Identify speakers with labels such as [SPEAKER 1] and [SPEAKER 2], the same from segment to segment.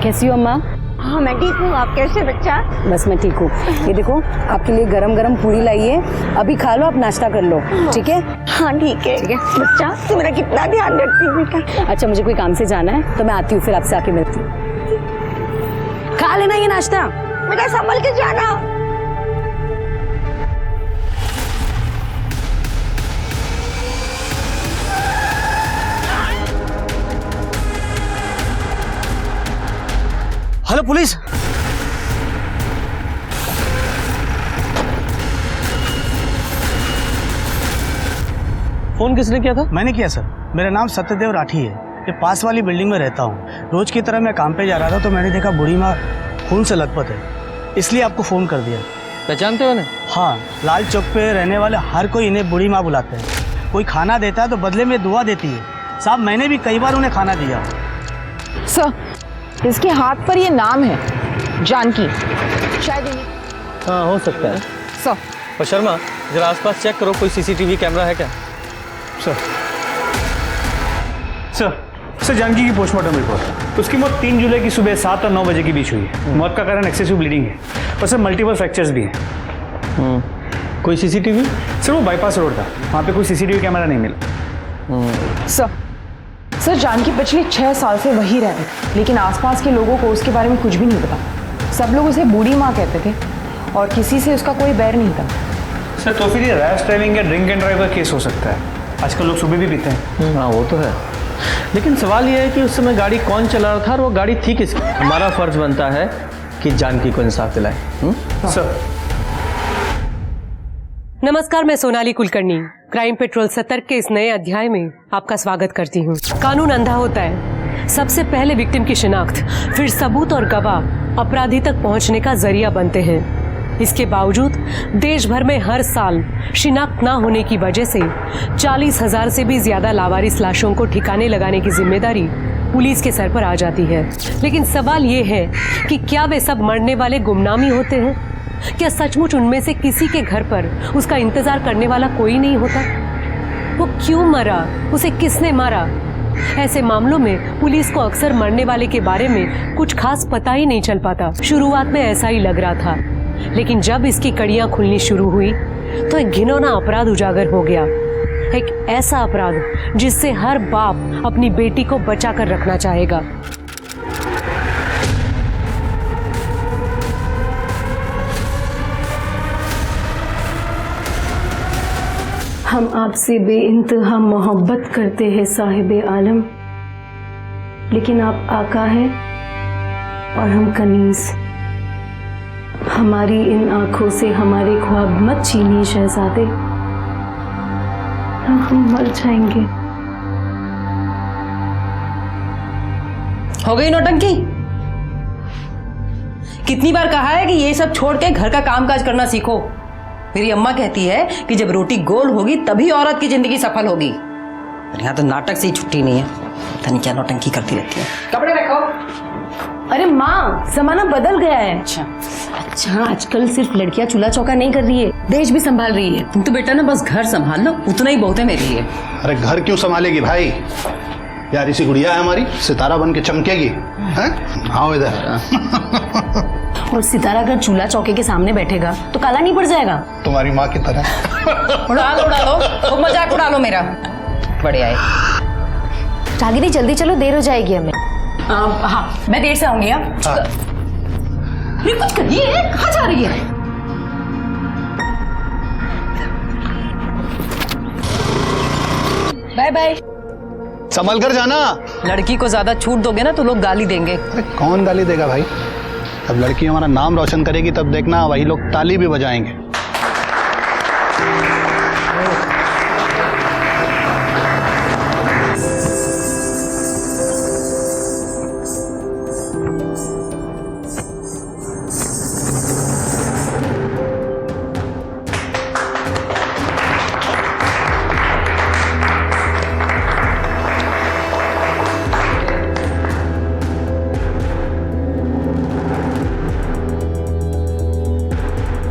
[SPEAKER 1] कैसी हो अम्मा?
[SPEAKER 2] हाँ मैं ठीक हूँ, आप कैसे बच्चा?
[SPEAKER 1] बस मैं ठीक हूँ। ये देखो आपके लिए गरम गरम पूरी लाई है, अभी खा लो, आप नाश्ता कर लो, ठीक है?
[SPEAKER 2] हाँ ठीक है।
[SPEAKER 1] ठीक है
[SPEAKER 2] बच्चा तू मेरा कितना ध्यान रखती है बेटा।
[SPEAKER 1] अच्छा मुझे कोई काम से जाना है तो मैं आती हूँ, फिर आपसे आके मिलती हूँ। खा लेना ये नाश्ता।
[SPEAKER 2] बेटा संभल के जाना।
[SPEAKER 3] Hello police.
[SPEAKER 4] फोन किसने किया था?
[SPEAKER 3] मैंने किया सर। मेरा नाम सत्यदेव राठी है, ये पास वाली बिल्डिंग में रहता हूँ। रोज की तरह मैं काम पे जा रहा था तो मैंने देखा बूढ़ी माँ खून से लथपथ है, इसलिए आपको फ़ोन कर दिया।
[SPEAKER 4] पहचानते हो इन्हें?
[SPEAKER 3] हाँ, लाल चौक पे रहने वाले हर कोई इन्हें बूढ़ी माँ बुलाते हैं। कोई खाना देता है तो बदले में दुआ देती है। साहब मैंने भी कई बार उन्हें खाना दिया।
[SPEAKER 5] सर इसके हाथ पर ये नाम है जानकी, शायद इन्हीं।
[SPEAKER 4] हाँ हो सकता है
[SPEAKER 5] सर।
[SPEAKER 4] और शर्मा जरा आसपास चेक करो, कोई सीसीटीवी कैमरा है क्या?
[SPEAKER 6] सर जानकी की पोस्टमार्टम रिपोर्ट। उसकी मौत 3 जुलाई की सुबह 7 और 9 बजे के बीच हुई है। मौत का कारण एक्सेसिव ब्लीडिंग है और सर मल्टीपल फ्रैक्चर्स भी हैं।
[SPEAKER 4] कोई सीसीटीवी?
[SPEAKER 6] सर वो बाईपास रोड था, वहाँ पे कोई सीसीटीवी कैमरा नहीं मिला।
[SPEAKER 5] सर जानकी पिछले 6 साल से वही रह रही, लेकिन आसपास के लोगों को उसके बारे में कुछ भी नहीं पता। सब लोग उसे बूढ़ी माँ कहते थे और किसी से उसका कोई बैर नहीं था।
[SPEAKER 6] सर तो फिर ये रैश ड्राइविंग या ड्रिंक एंड ड्राइव का केस हो सकता है। आजकल लोग सुबह भी पीते हैं।
[SPEAKER 4] हाँ वो तो है, लेकिन सवाल ये है कि उस समय गाड़ी कौन चला रहा था और वो गाड़ी थी किसकी? हमारा फर्ज बनता है कि जानकी को इंसाफ दिलाए।
[SPEAKER 6] सर
[SPEAKER 7] नमस्कार, मैं सोनाली कुलकर्णी क्राइम पेट्रोल सतर्क के इस नए अध्याय में आपका स्वागत करती हूँ। कानून अंधा होता है, सबसे पहले विक्टिम की शिनाख्त, फिर सबूत और गवाह अपराधी तक पहुँचने का जरिया बनते हैं। इसके बावजूद देश भर में हर साल शिनाख्त न होने की वजह से 40,000 से भी ज्यादा लावारिस लाशों को ठिकाने लगाने की जिम्मेदारी पुलिस के सर पर आ जाती है। लेकिन सवाल ये है कि क्या वे सब मरने वाले गुमनामी होते हैं? क्या सचमुच उनमें से किसी के घर पर उसका इंतजार करने वाला कोई नहीं होता? वो क्यों मरा, उसे किसने मारा? ऐसे मामलों में पुलिस को अक्सर मरने वाले के बारे में कुछ खास पता ही नहीं चल पाता। शुरुआत में ऐसा ही लग रहा था, लेकिन जब इसकी कड़ियां खुलनी शुरू हुई तो एक घिनौना अपराध उजागर हो गया। एक ऐसा अपराध जिससे हर बाप अपनी बेटी को बचा कर रखना चाहेगा।
[SPEAKER 1] हम आपसे बेइंतहा मोहब्बत करते हैं साहिबे आलम, लेकिन आप आका हैं और हम कनीज। हमारी इन आंखों से हमारे ख्वाब मत छीनिए शहजादे, हम मर जाएंगे।
[SPEAKER 8] हो गई नौटंकी? कितनी बार कहा है कि ये सब छोड़ के घर का कामकाज करना सीखो। मेरी अम्मा कहती है कि जब रोटी गोल होगी तभी औरत की जिंदगी सफल होगी। और यहाँ तो नाटक से ही छुट्टी नहीं है, पता नहीं क्या नौटंकी करती रहती है। कपड़े रखो।
[SPEAKER 1] अरे माँ, जमाना बदल गया है। अच्छा आजकल सिर्फ लड़कियां चूल्हा चौका नहीं कर रही है, देश भी संभाल रही है।
[SPEAKER 8] तुम तो बेटा ना बस घर संभाल लो, उतना ही बहुत है मेरे लिए।
[SPEAKER 9] अरे घर क्यों संभालेगी भाई, यार इसी गुड़िया है हमारी, सितारा बन के चमकेगी। आओ इधर।
[SPEAKER 1] और सितारा अगर चूल्हा चौके के सामने बैठेगा तो काला नहीं पड़ जाएगा?
[SPEAKER 9] तुम्हारी माँ की तरह।
[SPEAKER 8] उड़ा लो, खूब मजाक उड़ा लो मेरा। बढ़िया है।
[SPEAKER 1] जागीरी जल्दी चलो, देर हो जाएगी हमें।
[SPEAKER 8] हाँ मैं देर से आऊंगी। कुछ करिए, कहाँ जा रही है? Bye bye.
[SPEAKER 9] संभल कर जाना।
[SPEAKER 8] लड़की को ज्यादा छूट दोगे ना तो लोग गाली देंगे।
[SPEAKER 9] अरे कौन गाली देगा भाई, जब लड़की हमारा नाम रोशन करेगी तब देखना वही लोग ताली भी बजाएंगे।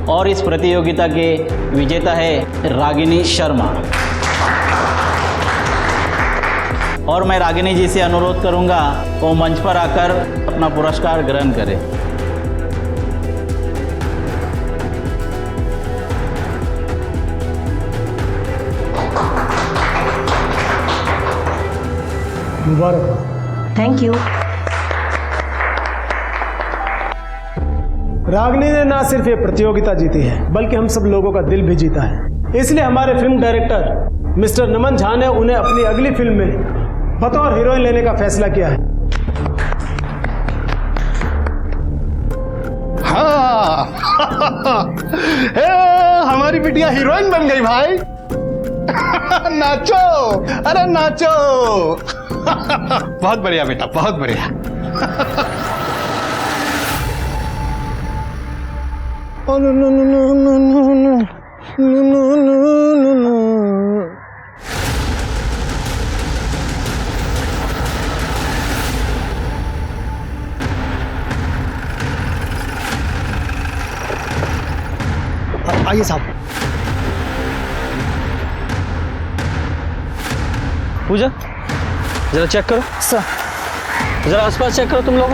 [SPEAKER 10] और इस प्रतियोगिता के विजेता है रागिनी शर्मा। और मैं रागिनी जी से अनुरोध करूंगा वो मंच पर आकर अपना पुरस्कार ग्रहण करें।
[SPEAKER 3] मुबारक।
[SPEAKER 2] Thank you.
[SPEAKER 11] रागिनी ने ना सिर्फ ये प्रतियोगिता जीती है बल्कि हम सब लोगों का दिल भी जीता है। इसलिए हमारे फिल्म डायरेक्टर मिस्टर नमन झा ने उन्हें अपनी अगली फिल्म में बतौर हीरोइन लेने का फैसला किया है।
[SPEAKER 9] हाँ हमारी बिटिया हीरोइन बन गई भाई। नाचो, अरे नाचो। बहुत बढ़िया बेटा, बहुत बढ़िया।
[SPEAKER 3] आइए साहब।
[SPEAKER 4] पूजा जरा चेक करो
[SPEAKER 5] सर।
[SPEAKER 4] जरा आसपास चेक करो तुम लोग।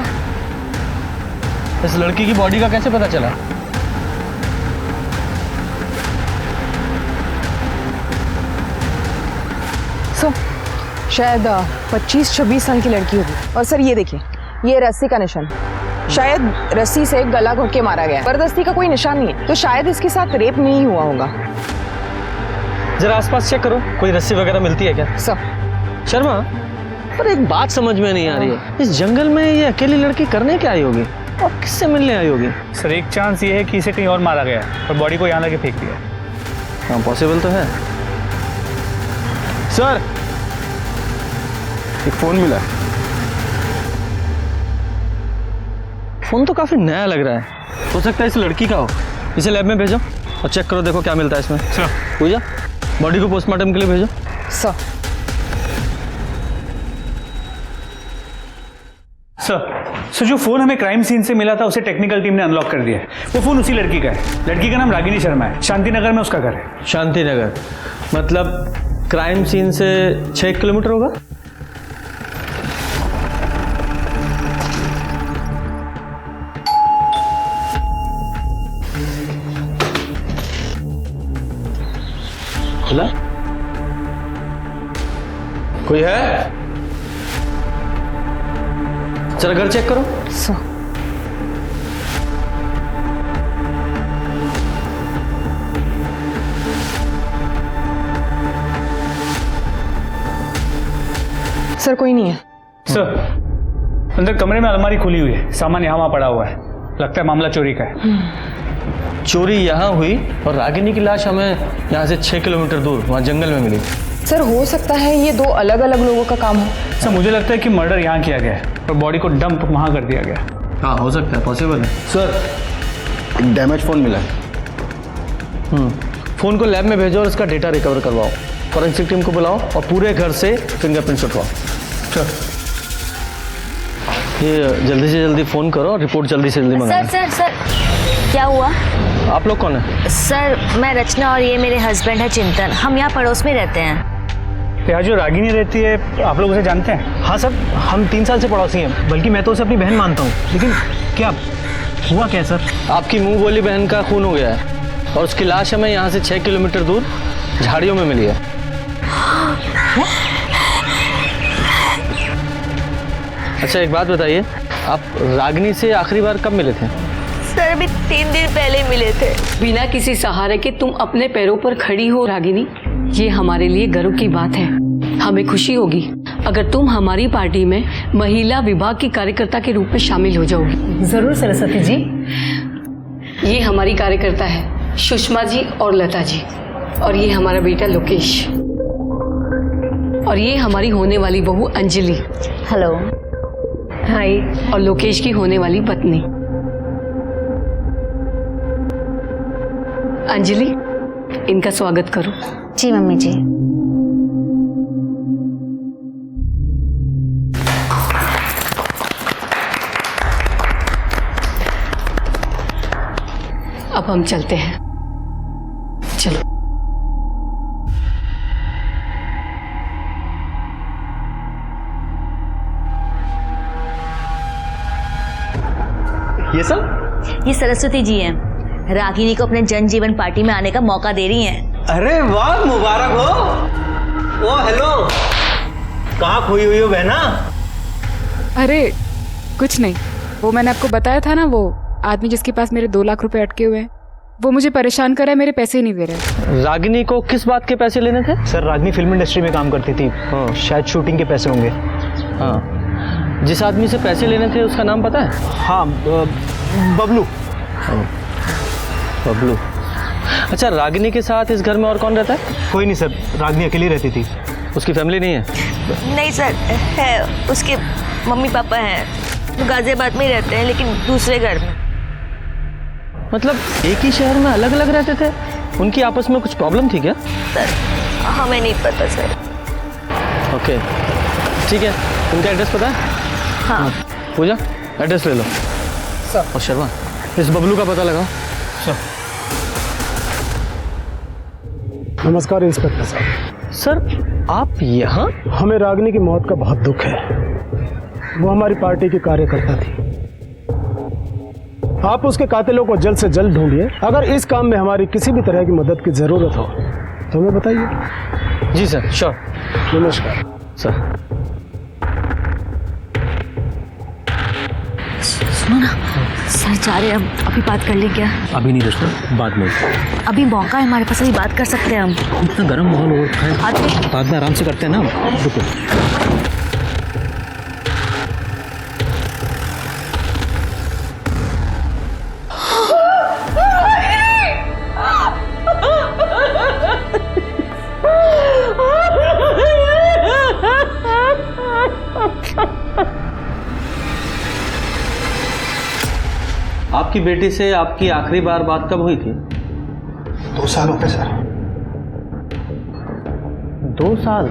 [SPEAKER 4] इस लड़की की बॉडी का कैसे पता चला?
[SPEAKER 5] सर शायद 25-26 साल की लड़की होगी। और सर ये देखिए, ये रस्सी का निशान, शायद रस्सी से गला घोट के मारा गया। जबरदस्ती का कोई निशान नहीं है, तो शायद इसके साथ रेप नहीं हुआ होगा।
[SPEAKER 4] जरा आसपास चेक करो, कोई रस्सी वगैरह मिलती है क्या?
[SPEAKER 5] सर
[SPEAKER 4] शर्मा, पर एक बात समझ में नहीं आ रही है, इस जंगल में ये अकेली लड़की करने क्या आई होगी और किससे मिलने आई होगी?
[SPEAKER 6] सर एक चांस ये है कि इसे कहीं और मारा गया है और बॉडी को यहाँ लाके फेंक दिया।
[SPEAKER 4] हाँ पॉसिबल तो है।
[SPEAKER 9] सर एक फोन मिला।
[SPEAKER 4] फोन तो काफी नया लग रहा है, हो सकता है इस लड़की का हो। इसे लैब में भेजो और चेक करो, देखो क्या मिलता है इसमें।
[SPEAKER 6] सर
[SPEAKER 4] पूजा बॉडी को पोस्टमार्टम के लिए भेजो।
[SPEAKER 5] सर
[SPEAKER 6] सर जो फोन हमें क्राइम सीन से मिला था उसे टेक्निकल टीम ने अनलॉक कर दिया है। वो फोन उसी लड़की का है। लड़की का नाम रागिनी शर्मा है, शांति नगर में उसका घर है।
[SPEAKER 4] शांति नगर मतलब क्राइम सीन से 6 किलोमीटर होगा। खुला? कोई है? चलो घर चेक करो।
[SPEAKER 5] सर कोई नहीं है।
[SPEAKER 6] सर अंदर कमरे में अलमारी खुली हुई है, सामान यहाँ वहाँ पड़ा हुआ है। लगता है मामला चोरी का है।
[SPEAKER 4] चोरी यहाँ हुई और रागिनी की लाश हमें यहाँ से 6 किलोमीटर दूर वहाँ जंगल में मिली।
[SPEAKER 5] सर हो सकता है ये 2 अलग अलग लोगों का काम हो।
[SPEAKER 6] सर मुझे लगता है कि मर्डर यहाँ किया गया है और बॉडी को डंप वहाँ कर दिया गया।
[SPEAKER 4] हाँ हो सकता है, पॉसिबल है।
[SPEAKER 9] सर एक डैमेज फोन मिला है।
[SPEAKER 4] फोन को लैब में भेजो और इसका डेटा रिकवर करवाओ। फॉरेंसिक टीम को बुलाओ और पूरे घर से फिंगरप्रिंट्स उठवाओ।
[SPEAKER 6] सर
[SPEAKER 4] ये जल्दी से जल्दी फोन करो और रिपोर्ट जल्दी से जल्दी मंगाओ।
[SPEAKER 12] सर क्या हुआ?
[SPEAKER 4] आप लोग कौन है?
[SPEAKER 12] सर मैं रचना और ये मेरे हस्बैंड है चिंतन। हम यहाँ पड़ोस में रहते हैं।
[SPEAKER 6] यहाँ जो रागिनी रहती है आप लोग उसे जानते हैं?
[SPEAKER 11] हाँ सर, हम 3 साल से पड़ोसी हैं, बल्कि मैं तो उसे अपनी बहन मानता हूँ। लेकिन क्या हुआ क्या सर?
[SPEAKER 4] आपकी मुंह बोली बहन का खून हो गया है और उसकी लाश हमें यहाँ से 6 किलोमीटर दूर झाड़ियों में मिली है। अच्छा एक बात बताइए, आप रागिनी से आखिरी बार कब मिले थे?
[SPEAKER 12] सर अभी 3 दिन पहले मिले थे।
[SPEAKER 1] बिना किसी सहारे के तुम अपने पैरों पर खड़ी हो रागिनी, ये हमारे लिए गर्व की बात है। हमें खुशी होगी अगर तुम हमारी पार्टी में महिला विभाग की कार्यकर्ता के रूप में शामिल हो जाओगी। जरूर सरस्वती जी। ये हमारी कार्यकर्ता है सुषमा जी और लता जी, और ये हमारा बेटा लोकेश, और ये हमारी होने वाली बहू अंजलि।
[SPEAKER 12] हेलो।
[SPEAKER 1] हाय। और लोकेश की होने वाली पत्नी अंजलि। इनका स्वागत करो।
[SPEAKER 12] जी मम्मी जी।
[SPEAKER 1] अब हम चलते हैं, चलो।
[SPEAKER 4] ये सब?
[SPEAKER 12] ये सरस्वती जी हैं। रागिनी को अपने जनजीवन पार्टी में आने का मौका दे रही हैं।
[SPEAKER 4] अरे वाह, मुबारक हो। ओ हेलो, कहाँ खोई हुई हो बहना?
[SPEAKER 13] अरे कुछ नहीं, वो मैंने आपको बताया था ना, वो आदमी जिसके पास मेरे 2 लाख रुपए अटके हुए हैं, वो मुझे परेशान कर रहा है, मेरे पैसे ही नहीं दे रहे।
[SPEAKER 4] रागिनी को किस बात के पैसे लेने थे?
[SPEAKER 3] सर रागनी फिल्म इंडस्ट्री में काम करती थी।
[SPEAKER 4] हाँ।
[SPEAKER 3] शायद शूटिंग के पैसे होंगे।
[SPEAKER 4] हाँ, जिस आदमी से पैसे लेने थे उसका नाम पता है?
[SPEAKER 3] हाँ, बबलू।
[SPEAKER 4] बबलू। अच्छा, रागिनी के साथ इस घर में और कौन रहता है?
[SPEAKER 3] कोई नहीं सर, रागनी अकेली रहती थी।
[SPEAKER 4] उसकी फैमिली नहीं है?
[SPEAKER 12] नहीं सर, है, उसके मम्मी पापा हैं, वो गाजियाबाद में ही रहते हैं लेकिन दूसरे घर में।
[SPEAKER 4] मतलब एक ही शहर में अलग अलग रहते थे? उनकी आपस में कुछ प्रॉब्लम थी क्या?
[SPEAKER 12] सर हमें नहीं पता सर।
[SPEAKER 4] ओके ठीक है, उनका एड्रेस पता है?
[SPEAKER 12] हाँ।
[SPEAKER 4] पूजा, एड्रेस ले लो सर। और शर्मा, इस बबलू का पता लगाओ सर।
[SPEAKER 11] नमस्कार इंस्पेक्टर साहब।
[SPEAKER 4] सर आप यहाँ?
[SPEAKER 11] हमें रागिनी की मौत का बहुत दुख है। वो हमारी पार्टी की कार्यकर्ता थी। आप उसके कातिलों को जल्द से जल्द ढूंढिए। अगर इस काम में हमारी किसी भी तरह की मदद की जरूरत हो तो हमें बताइए।
[SPEAKER 4] जी सर, श्योर।
[SPEAKER 11] नमस्कार
[SPEAKER 4] सर।
[SPEAKER 12] सुनो ना सर, जा रहे हम, अभी बात कर लें क्या?
[SPEAKER 6] अभी नहीं दोस्तों, बाद में।
[SPEAKER 12] अभी मौका है हमारे पास, अभी बात कर सकते हैं हम।
[SPEAKER 6] इतना गर्म माहौल हो रखा है, बाद में आराम से करते हैं ना। रुको।
[SPEAKER 4] आपकी बेटी से आपकी आखिरी बार बात कब हुई थी?
[SPEAKER 9] 2 साल हो गए सर।
[SPEAKER 4] 2 साल?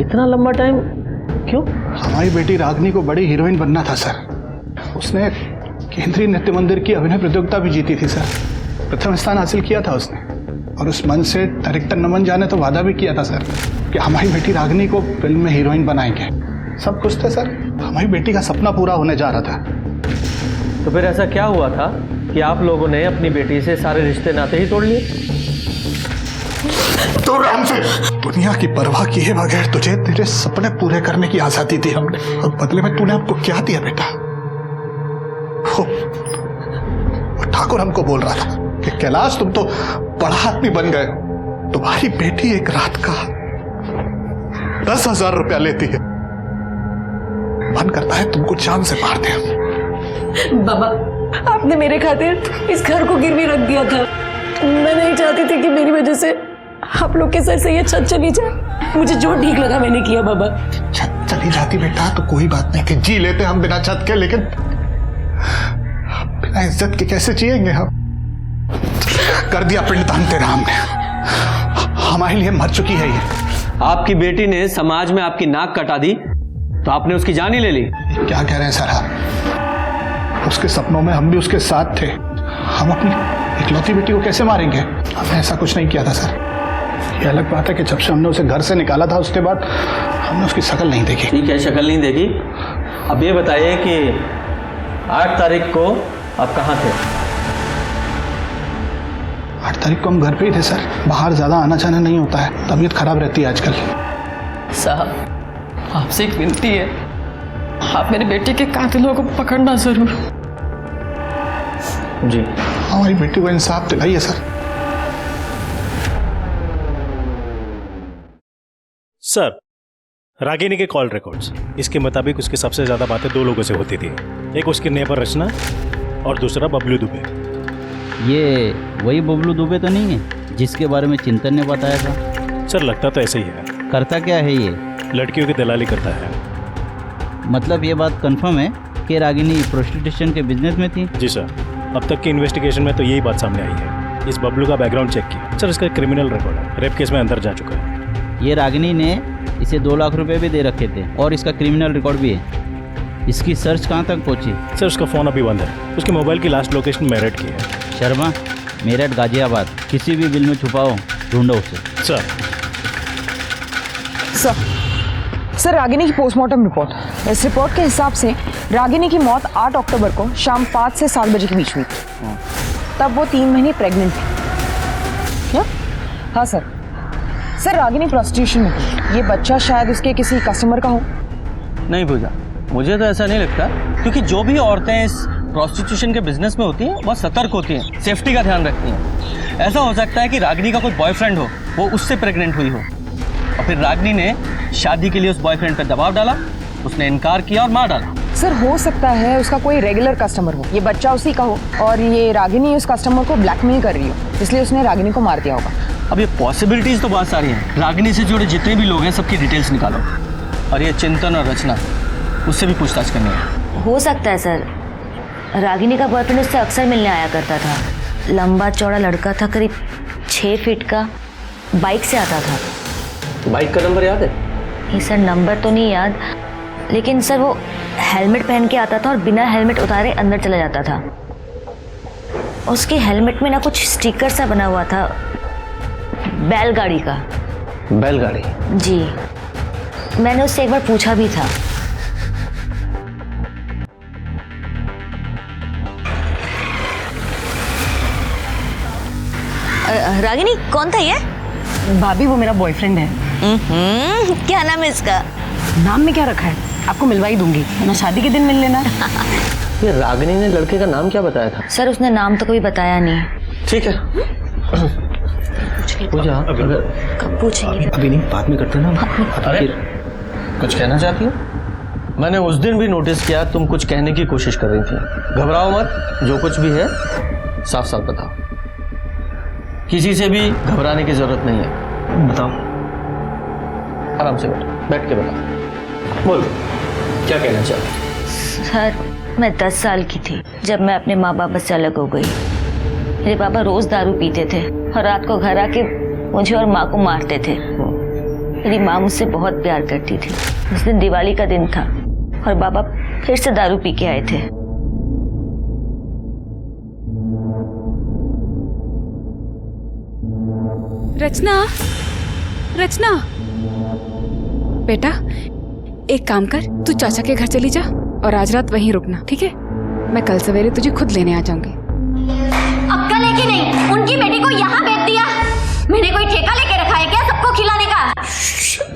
[SPEAKER 4] इतना लंबा टाइम क्यों?
[SPEAKER 9] हमारी बेटी रागनी को बड़ी हीरोइन बनना था सर। उसने केंद्रीय नृत्य मंदिर की अभिनय प्रतियोगिता भी जीती थी सर। प्रथम स्थान हासिल किया था उसने। और उस मंच से डायरेक्टर नमन झा ने तो वादा भी किया था सर कि हमारी बेटी रागनी को फिल्म में हीरोइन बनाएंगे। सब कुछ था सर, हमारी बेटी का सपना पूरा होने जा रहा था।
[SPEAKER 4] तो फिर ऐसा क्या हुआ था कि आप लोगों ने अपनी बेटी से सारे रिश्ते नाते ही तोड़ लिए?
[SPEAKER 9] तो राम से दुनिया की परवाह किए बगैर तुझे तेरे सपने पूरे करने की आजादी दी हमने, और बदले में तूने हमको क्या दिया बेटा? वो ठाकुर हमको बोल रहा था कि कैलाश तुम तो बड़ा आदमी बन गए, तुम्हारी बेटी एक रात का 10,000 रुपया लेती है। मन करता है तुमको जान से मार दे।
[SPEAKER 1] बाबा, आपने मेरे खातिर इस घर को गिरवी रख दिया था। मैं नहीं चाहती थी कि मेरी वजह से आप लोग के सर से ये छत चली जाए। मुझे जो ठीक लगा मैंने किया बाबा।
[SPEAKER 9] छत चली जाती बेटा तो कोई बात नहीं थी, जी लेते हम बिना छत के, लेकिन बिना इज्जत के कैसे जिएंगे हम? कर दिया पिंडदान तेरा हमने, हमारे लिए मर चुकी है ये।
[SPEAKER 4] आपकी बेटी ने समाज में आपकी नाक कटा दी तो आपने उसकी जान ही ले ली।
[SPEAKER 9] क्या कह रहे हैं सर आप? उसके सपनों में हम भी उसके साथ थे। हम अपनी इकलौती बेटी को कैसे मारेंगे? हमने ऐसा कुछ नहीं किया था सर। ये अलग बात है कि जब से हमने उसे घर से निकाला था उसके बाद हमने उसकी शक्ल नहीं देखी।
[SPEAKER 4] ठीक है, शक्ल नहीं देखी। अब ये बताइए कि 8 तारीख को आप कहाँ थे?
[SPEAKER 9] 8 तारीख को हम घर पे ही थे सर। बाहर ज्यादा आना जाना नहीं होता है, तबीयत खराब रहती है आजकल।
[SPEAKER 1] साहब आपसे एक विनती है, आप मेरे बेटे के कातिलों को पकड़ना जरूर।
[SPEAKER 4] जी।
[SPEAKER 9] हमारी बेटी को इंसाफ दिलाइए सर।
[SPEAKER 14] सर, रागिनी के कॉल रिकॉर्ड्स, इसके मुताबिक उसकी सबसे ज्यादा बातें 2 लोगों से होती थी। एक उसके नेबर रचना और दूसरा बबलू दुबे।
[SPEAKER 10] ये वही बबलू दुबे तो नहीं है जिसके बारे में चिंतन ने बताया था?
[SPEAKER 14] सर लगता तो ऐसे ही है।
[SPEAKER 10] करता क्या है ये?
[SPEAKER 14] लड़कियों की दलाली करता है।
[SPEAKER 10] मतलब ये बात कंफर्म है कि रागिनी प्रोस्टिट्यूशन के बिजनेस में थी?
[SPEAKER 14] जी सर, अब तक की इन्वेस्टिगेशन में तो यही बात सामने आई है। इस बबलू का बैकग्राउंड चेक किया सर, इसका क्रिमिनल रिकॉर्ड है, रेप केस में अंदर जा चुका है।
[SPEAKER 10] ये रागिनी ने इसे 2 लाख रुपए भी दे रखे थे और इसका क्रिमिनल रिकॉर्ड भी है। इसकी सर्च कहाँ तक पहुँची?
[SPEAKER 14] सर उसका फ़ोन अभी बंद है। उसके मोबाइल की लास्ट लोकेशन मेरठ की है।
[SPEAKER 10] शर्मा, मेरठ गाजियाबाद किसी भी बिल में छुपाओ, ढूंढो उसे।
[SPEAKER 14] सर।
[SPEAKER 5] सर सर, रागिनी की पोस्टमार्टम रिपोर्ट, इस रिपोर्ट के हिसाब से रागिनी की मौत 8 अक्टूबर को शाम 5 से 7 बजे के बीच हुई थी। तब वो 3 महीने प्रेग्नेंट थी। हाँ सर। सर, रागिनी प्रोस्टिट्यूशन में थी। ये बच्चा शायद उसके किसी कस्टमर का हो।
[SPEAKER 4] नहीं पूजा, मुझे तो ऐसा नहीं लगता, क्योंकि जो भी औरतें इस प्रोस्टिट्यूशन के बिजनेस में होती हैं वो सतर्क होती हैं, सेफ्टी का ध्यान रखती हैं। ऐसा हो सकता है कि रागिनी का कोई बॉयफ्रेंड हो, वो उससे प्रेग्नेंट हुई हो, और फिर रागिनी ने शादी के लिए उस बॉयफ्रेंड पर दबाव डाला, उसने इनकार किया और मार डाला।
[SPEAKER 5] सर, हो सकता है उसका कोई रेगुलर कस्टमर हो, ये बच्चा उसी का हो, और ये रागिनी उस कस्टमर को ब्लैकमेल कर रही हो, इसलिए उसने रागिनी को मार दिया होगा।
[SPEAKER 4] अब ये पॉसिबिलिटीज तो बहुत सारी हैं। रागिनी से जुड़े जितने भी लोग हैं सबकी डिटेल्स निकालो, और ये चिंतन और रचना, उससे भी पूछताछ करनी है।
[SPEAKER 12] हो सकता है सर, रागिनी का बॉयफ्रेंड उससे अक्सर मिलने आया करता था। लंबा चौड़ा लड़का था, करीब 6 फीट का, बाइक से आता था।
[SPEAKER 4] बाइक का नंबर याद है?
[SPEAKER 12] नहीं सर, नंबर तो नहीं याद, लेकिन सर वो हेलमेट पहन के आता था और बिना हेलमेट उतारे अंदर चला जाता था। उसके हेलमेट में ना कुछ स्टिकर सा बना हुआ था, बैलगाड़ी का।
[SPEAKER 4] बैलगाड़ी?
[SPEAKER 12] जी, मैंने उससे एक बार पूछा भी था। रागिनी कौन था ये?
[SPEAKER 8] भाभी, वो मेरा बॉयफ्रेंड है।
[SPEAKER 12] क्या नाम है इसका?
[SPEAKER 8] नाम में क्या रखा है आपको मिलवा ही दूंगी, ना शादी के दिन मिल लेना।
[SPEAKER 4] ये रागिनी ने लड़के का नाम क्या बताया था?
[SPEAKER 12] सर, उसने नाम तो कभी बताया नहीं।
[SPEAKER 4] ठीक है, पूजा, अगर
[SPEAKER 12] कब पूछेंगे?
[SPEAKER 3] अभी नहीं, बाद में करते ना।
[SPEAKER 4] अरे कुछ कहना चाहती हो? मैंने उस दिन भी नोटिस किया तुम कुछ कहने की कोशिश कर रही थी। घबराओ मत, जो कुछ भी है साफ साफ बताओ, किसी से भी घबराने की जरूरत नहीं है।
[SPEAKER 3] बताओ।
[SPEAKER 4] आराम से बैठ के बताओ। बोल, क्या कहना चाहती?
[SPEAKER 12] सर, मैं 10 साल की थी जब मैं अपने माँ बाप से अलग हो गई। मेरे पापा रोज दारू पीते थे और रात को घर आके मुझे और माँ को मारते थे। मेरी माँ मुझसे बहुत प्यार करती थी। उस दिन दिवाली का दिन था और बाबा फिर से दारू पी के आए थे।
[SPEAKER 13] रचना, रचना बेटा, एक काम कर, तू चाचा के घर चली जा और आज रात वहीं रुकना, ठीक है? मैं कल सवेरे तुझे खुद लेने आ जाऊंगी।
[SPEAKER 15] अक्कल है कि नहीं? उनकी बेटी को यहाँ भेज दिया। मैंने कोई ठेका लेके रखा है क्या सबको खिलाने का?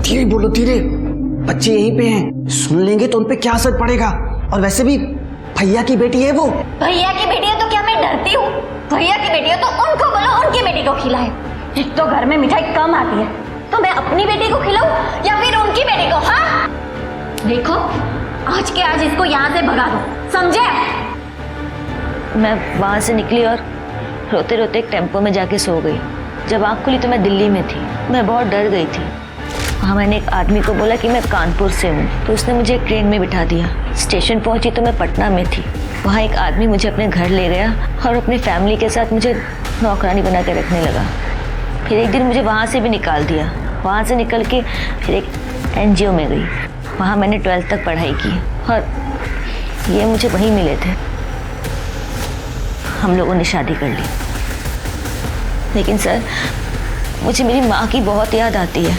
[SPEAKER 3] धीरे बोलो, धीरे, बच्चे यहीं पे हैं, सुन लेंगे तो उन पे क्या असर पड़ेगा। और वैसे भी भैया की बेटी है वो।
[SPEAKER 15] भैया की बेटी है तो क्या मैं डरती हूँ? भैया की बेटी है तो उनको बोलो उनकी बेटी को खिलाए। एक तो घर में मिठाई कम आती है, तो मैं अपनी बेटी को खिलाऊं या फिर उनकी बेटी को? हाँ, देखो आज के आज इसको यहाँ से भगा दो, समझे?
[SPEAKER 12] मैं वहाँ से निकली और रोते रोते एक टेम्पो में जाके सो गई। जब आँख खुली तो मैं दिल्ली में थी। मैं बहुत डर गई थी। वहाँ मैंने एक आदमी को बोला कि मैं कानपुर से हूँ, तो उसने मुझे एक ट्रेन में बिठा दिया। स्टेशन पहुँची तो मैं पटना में थी। वहाँ एक आदमी मुझे अपने घर ले गया और अपनी फैमिली के साथ मुझे नौकरानी बना के रखने लगा। फिर एक दिन मुझे वहाँ से भी निकाल दिया। वहाँ से निकल के फिर एक NGO में गई। वहाँ मैंने 12th तक पढ़ाई की और ये मुझे वहीं मिले थे। हम लोगों ने शादी कर ली। लेकिन सर, मुझे मेरी माँ की बहुत याद आती है।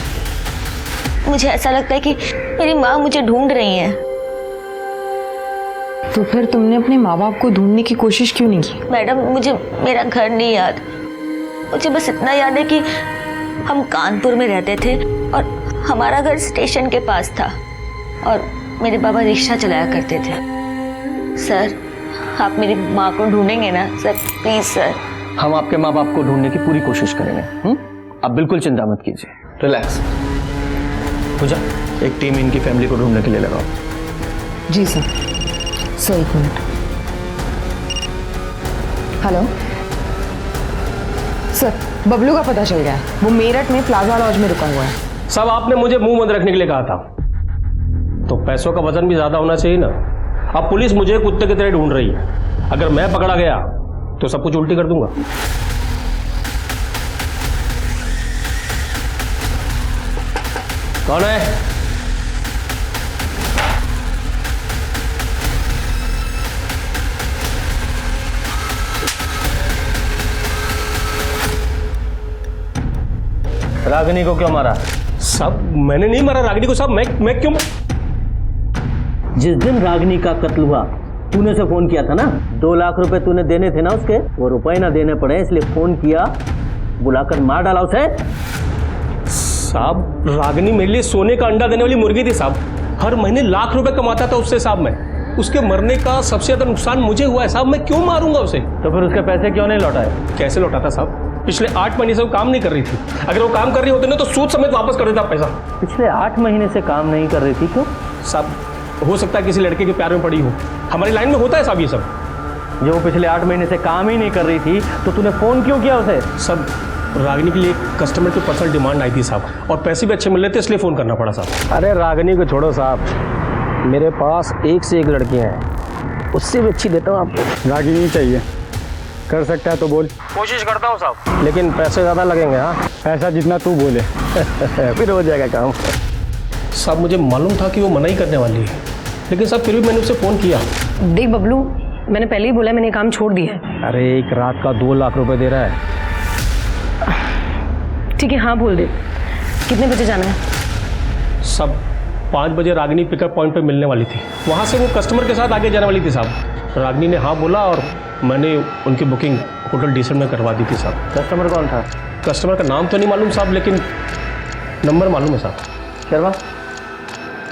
[SPEAKER 12] मुझे ऐसा लगता है कि मेरी माँ मुझे ढूंढ रही है।
[SPEAKER 5] तो फिर तुमने अपने माँ बाप को ढूंढने की कोशिश क्यों नहीं की?
[SPEAKER 12] मैडम, मुझे मेरा घर नहीं याद। मुझे बस इतना याद है कि हम कानपुर में रहते थे और हमारा घर स्टेशन के पास था और मेरे बाबा रिक्शा चलाया करते थे। सर, आप मेरी माँ को ढूंढेंगे ना सर? Please sir.
[SPEAKER 4] हम आपके माँ बाप को ढूंढने की पूरी कोशिश करेंगे। आप बिल्कुल चिंता मत कीजिए, रिलैक्स। पूजा, एक टीम इनकी फैमिली को ढूंढने के लिए लगाओ।
[SPEAKER 5] जी सर। सर, एक मिनट। हेलो सर, बबलू का पता चल गया है। वो मेरठ में प्लाजा लॉज में रुका हुआ है।
[SPEAKER 16] सब आपने मुझे मुंह बंद रखने के लिए कहा था, तो पैसों का वजन भी ज्यादा होना चाहिए ना। अब पुलिस मुझे कुत्ते की तरह ढूंढ रही है। अगर मैं पकड़ा गया तो सब कुछ उल्टी कर दूंगा। कौन है?
[SPEAKER 4] रागिनी को क्यों मारा?
[SPEAKER 16] साहब मैंने नहीं मारा रागिनी को साहब, मैं क्यों?
[SPEAKER 4] जिस दिन रागिनी का कत्ल हुआ तूने उसे फोन किया था ना, 2 लाख रुपए तूने देने थे ना उसके, वो रुपए ना देने पड़े इसलिए फोन किया, बुलाकर मार डाला उसे।
[SPEAKER 16] साहब रागिनी मेरे लिए सोने का अंडा देने वाली मुर्गी थी साहब, हर महीने लाख रुपए कमाता था उससे साहब मैं, उसके मरने का सबसे ज्यादा नुकसान मुझे हुआ है साहब, मैं क्यों मारूंगा उसे?
[SPEAKER 4] तो फिर उसके पैसे क्यों नहीं लौटाए?
[SPEAKER 16] कैसे लौटाता साहब? पिछले 8 महीने से वो काम नहीं कर रही थी, अगर वो काम कर रही होती ना तो सूद समेत वापस कर देता पैसा।
[SPEAKER 4] पिछले 8 महीने से काम नहीं कर रही थी क्यों?
[SPEAKER 16] साहब हो सकता है किसी लड़के के प्यार में पड़ी हो, हमारी लाइन में होता है साहब ये सब।
[SPEAKER 4] जो वो पिछले 8 महीने से काम ही नहीं कर रही थी तो तूने फोन क्यों किया उसे?
[SPEAKER 16] सब रागिनी के लिए कस्टमर की पर्सनल डिमांड आई थी साहब, और पैसे भी अच्छे मिल रहे थे इसलिए फ़ोन करना पड़ा साहब।
[SPEAKER 11] अरे रागिनी को छोड़ो साहब, मेरे पास एक से एक लड़कियां हैं, उससे भी अच्छी देता हूँ आपको। रागिनी चाहिए, कर सकता है तो बोल।
[SPEAKER 16] कोशिश करता हूँ साहब,
[SPEAKER 11] लेकिन पैसे ज़्यादा लगेंगे। हाँ पैसा जितना तू बोले फिर हो जाएगा काम।
[SPEAKER 16] साहब मुझे मालूम था कि वो मना ही करने वाली है, लेकिन साहब फिर भी मैंने उससे फ़ोन किया।
[SPEAKER 8] देख बबलू, मैंने पहले ही बोला मैंने काम छोड़ दिया है।
[SPEAKER 11] अरे एक रात का 2 लाख रुपए दे रहा है।
[SPEAKER 8] ठीक है हाँ बोल दे, कितने बजे जाना है?
[SPEAKER 16] सब 5 बजे रागिनी पिकअप पॉइंट पे मिलने वाली थी, वहाँ से वो कस्टमर के साथ आगे जाने वाली थी साहब। रागिनी ने हाँ बोला और मैंने उनकी बुकिंग होटल डीसेंट में करवा दी थी साहब।
[SPEAKER 4] कस्टमर कौन था?
[SPEAKER 16] कस्टमर का नाम तो नहीं मालूम साहब, लेकिन नंबर मालूम है साहब।
[SPEAKER 4] शर्मा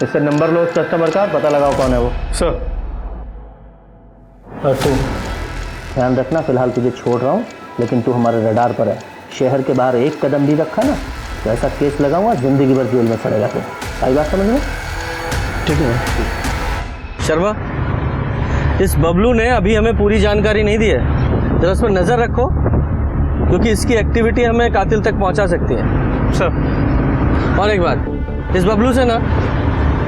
[SPEAKER 4] इससे नंबर लो उस कस्टमर का, पता लगाओ कौन है वो।
[SPEAKER 16] सर।
[SPEAKER 4] और तू ध्यान रखना, फिलहाल तुझे छोड़ रहा हूँ लेकिन तू हमारे रडार पर है। शहर के बाहर एक कदम भी रखा ना तो ऐसा केस लगाऊंगा जिंदगी भर जेल में सड़ेगा। फिर आई बात समझ में?
[SPEAKER 16] ठीक है
[SPEAKER 4] शर्मा, इस बबलू ने अभी हमें पूरी जानकारी नहीं दी है, जरा उस पर नज़र रखो क्योंकि इसकी एक्टिविटी हमें कातिल तक पहुंचा सकती है।
[SPEAKER 16] सर।
[SPEAKER 4] और एक बात, इस बबलू से ना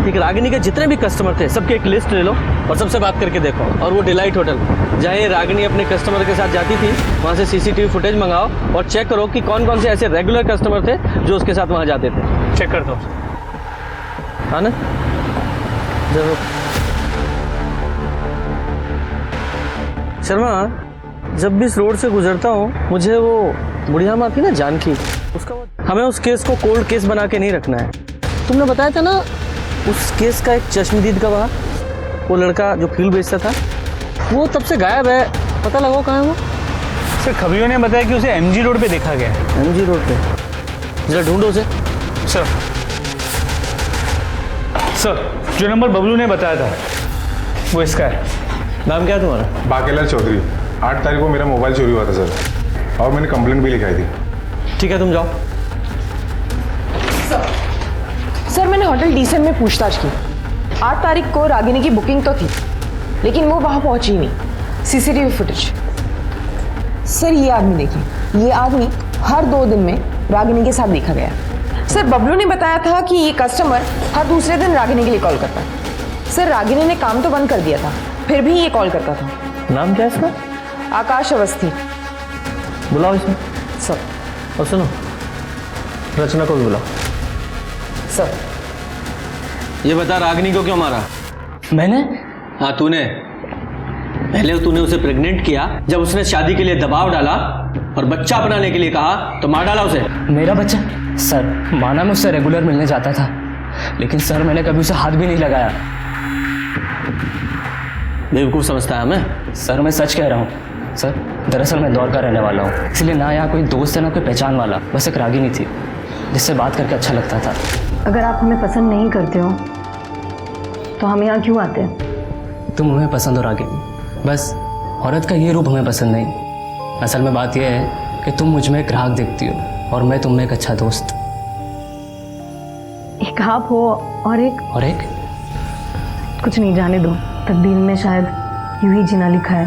[SPEAKER 4] एक रागिनी के जितने भी कस्टमर थे सबकी एक लिस्ट ले लो और सबसे बात करके देखो। और वो डिलाइट होटल जहाँ ये रागिनी अपने कस्टमर के साथ जाती थी वहाँ से CCTV फुटेज मंगाओ और चेक करो कि कौन कौन से ऐसे रेगुलर कस्टमर थे जो उसके साथ वहाँ जाते थे।
[SPEAKER 16] चेक कर दो।
[SPEAKER 4] हाँ ना, जरूर। शर्मा, जब भी इस रोड से गुजरता हूँ मुझे वो बुढ़िया माँ थी ना जानकी, उसका हमें उस केस को कोल्ड केस बना के नहीं रखना है। तुमने बताया था ना उस केस का एक चश्मदीद गवाह, वो लड़का जो फील बेचता था, वो तब से गायब है, पता लगाओ कहाँ है वो।
[SPEAKER 6] सर खबरियों ने बताया कि उसे MG रोड पे देखा गया है।
[SPEAKER 4] MG रोड पे? जरा ढूंढो उसे।
[SPEAKER 6] सर जो नंबर बबलू ने बताया था वो इसका है।
[SPEAKER 4] नाम क्या है तुम्हारा?
[SPEAKER 17] बाकेला चौधरी। 8 तारीख को मेरा मोबाइल चोरी हुआ था सर, और मैंने कंप्लेंट भी लिखाई थी।
[SPEAKER 4] ठीक है तुम जाओ।
[SPEAKER 5] सर मैंने होटल डीसेंट में पूछताछ की, 8 तारीख को रागिनी की बुकिंग तो थी लेकिन वो वहां पहुंची ही नहीं। CCTV footage. सर ये आदमी देखिए, ये आदमी हर 2 दिन में रागिनी के साथ देखा गया। सर बबलू ने बताया था कि ये कस्टमर हर दूसरे दिन रागिनी के लिए कॉल करता है। सर रागिनी ने काम तो बंद कर दिया था फिर भी ये कॉल करता था।
[SPEAKER 4] नाम क्या है इसका?
[SPEAKER 5] आकाश अवस्थी।
[SPEAKER 4] बुलाओ इसे।
[SPEAKER 5] सर।
[SPEAKER 4] और सुनो, रचना को भी बुलाओ।
[SPEAKER 5] सर।
[SPEAKER 4] ये बता रागिनी को क्यों मारा?
[SPEAKER 10] मैंने?
[SPEAKER 4] हाँ तूने। पहले तूने उसे प्रेग्नेंट किया, जब उसने शादी के लिए दबाव डाला और बच्चा बनाने के लिए कहा तो मार डाला उसे।
[SPEAKER 10] मेरा बच्चा? सर माना मैं उससे रेगुलर मिलने जाता था, लेकिन सर मैंने कभी उसे हाथ भी नहीं लगाया।
[SPEAKER 4] बेवकूफ़ समझता है हमें?
[SPEAKER 10] सर मैं सच कह रहा हूँ। सर दरअसल मैं दौर का रहने वाला हूँ, इसलिए ना यहाँ कोई दोस्त है ना कोई पहचान वाला, बस एक रागिनी थी जिससे बात करके अच्छा लगता था।
[SPEAKER 12] अगर आप हमें पसंद नहीं करते हो तो हम यहाँ क्यों आते हैं?
[SPEAKER 10] तुम हमें पसंद हो रागिनी, बस औरत का ये रूप हमें पसंद नहीं। असल में बात यह है कि तुम मुझ में एक ग्राहक देखती हो और मैं तुम में एक अच्छा दोस्त।
[SPEAKER 12] एक आप हो और एक कुछ नहीं, जाने दो। तकदीर में शायद यूं ही जीना लिखा है,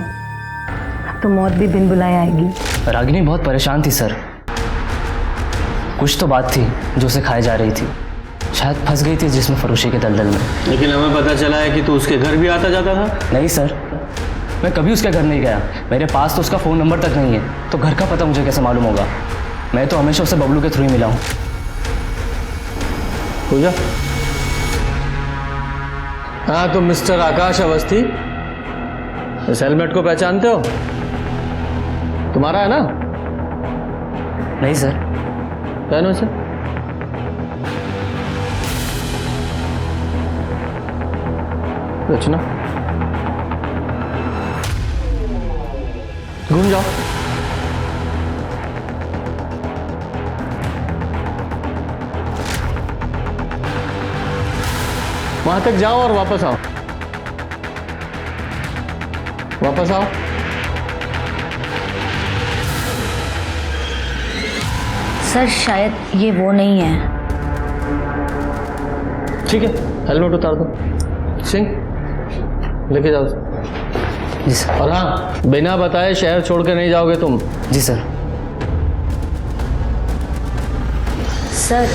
[SPEAKER 12] अब तो मौत भी बिन बुलाए आएगी।
[SPEAKER 10] रागिनी बहुत परेशान थी सर, कुछ तो बात थी जो उसे खाए जा रही थी, शायद फंस गई थी जिस्म फरोशी के दलदल में।
[SPEAKER 4] लेकिन हमें पता चला है कि तू उसके घर भी आता जाता था।
[SPEAKER 10] नहीं सर, मैं कभी उसके घर नहीं गया, मेरे पास तो उसका फ़ोन नंबर तक नहीं है, तो घर का पता मुझे कैसे मालूम होगा? मैं तो हमेशा उससे बबलू के थ्रू ही मिला हूँ।
[SPEAKER 4] पूजा। हाँ तो मिस्टर आकाश अवस्थी, इस हेलमेट को पहचानते हो? तुम्हारा है ना?
[SPEAKER 10] नहीं सर।
[SPEAKER 4] पहनो इसे। रचना, घूम जाओ। वहां तक जाओ और वापस आओ, वापस आओ।
[SPEAKER 12] सर शायद ये वो नहीं है।
[SPEAKER 4] ठीक है, हेलमेट उतार दो। सिंह, लेके जाओ।
[SPEAKER 10] जी सर।
[SPEAKER 4] और हाँ, बिना बताए शहर छोड़ के नहीं जाओगे तुम।
[SPEAKER 10] जी सर।
[SPEAKER 12] सर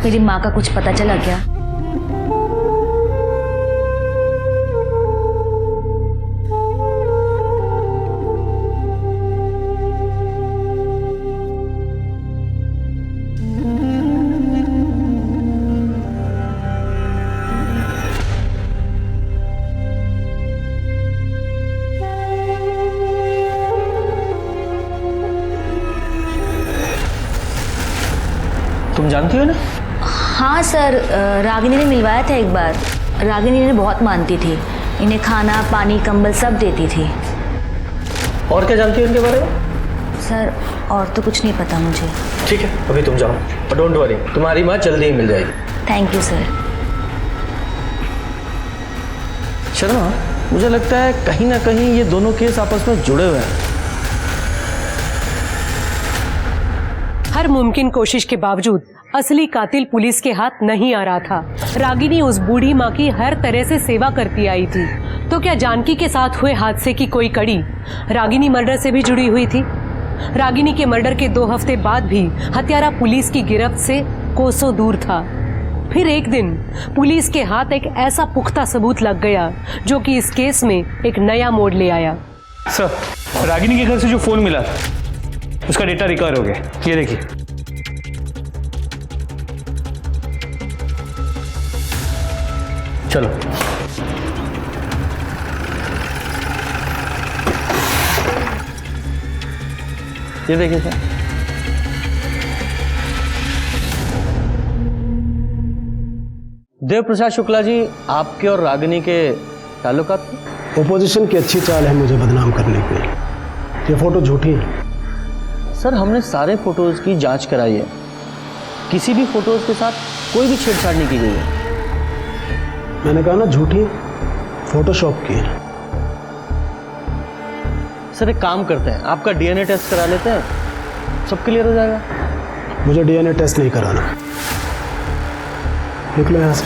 [SPEAKER 12] मेरी माँ का कुछ पता चला क्या?
[SPEAKER 4] तुम जानती हो ना?
[SPEAKER 12] हाँ सर, रागिनी ने मिलवाया था एक बार। रागिनी ने बहुत मानती थी, इन्हें खाना पानी कंबल सब देती थी।
[SPEAKER 4] और क्या जानती हो इनके बारे में?
[SPEAKER 12] सर और तो कुछ नहीं पता मुझे।
[SPEAKER 4] ठीक है, अभी तुम जाओ और डोंट वरी, तुम्हारी माँ जल्दी ही मिल जाएगी।
[SPEAKER 12] Thank you sir.
[SPEAKER 4] शर्मा, मुझे लगता है कहीं ना कहीं ये दोनों केस आपस में जुड़े हुए हैं।
[SPEAKER 7] हर मुमकिन कोशिश के बावजूद असली कातिल पुलिस के हाथ नहीं आ रहा था। रागिनी उस बूढ़ी माँ की हर तरह से सेवा करती आई थी, तो क्या जानकी के साथ हुए हादसे की कोई कड़ी रागिनी मर्डर से भी जुड़ी हुई थी? रागिनी के मर्डर के 2 हफ्ते बाद भी हत्यारा पुलिस की गिरफ्त से कोसों दूर था। फिर एक दिन पुलिस के हाथ एक ऐसा पुख्ता सबूत लग गया जो कि इस केस में एक नया मोड़ ले आया।
[SPEAKER 6] सर, रागिनी के घर से जो फोन मिला था उसका डेटा रिकवर हो गया। ये देखिए।
[SPEAKER 4] चलो। ये देखिए सर। देव प्रसाद शुक्ला जी, आपके और रागिनी के ताल्लुकात थे?
[SPEAKER 11] ओपोजिशन की अच्छी चाल है मुझे बदनाम करने की। ये फोटो झूठी है।
[SPEAKER 4] सर, हमने सारे फोटोज की जांच कराई है, किसी भी फोटोज के साथ कोई भी छेड़छाड़ नहीं की गई है।
[SPEAKER 11] मैंने कहा ना झूठी, फोटोशॉप की है।
[SPEAKER 4] सर एक काम करते हैं, आपका डीएनए टेस्ट करा लेते हैं, सब क्लियर हो जाएगा।
[SPEAKER 11] मुझे डीएनए टेस्ट नहीं कराना। निकलो यहाँ से।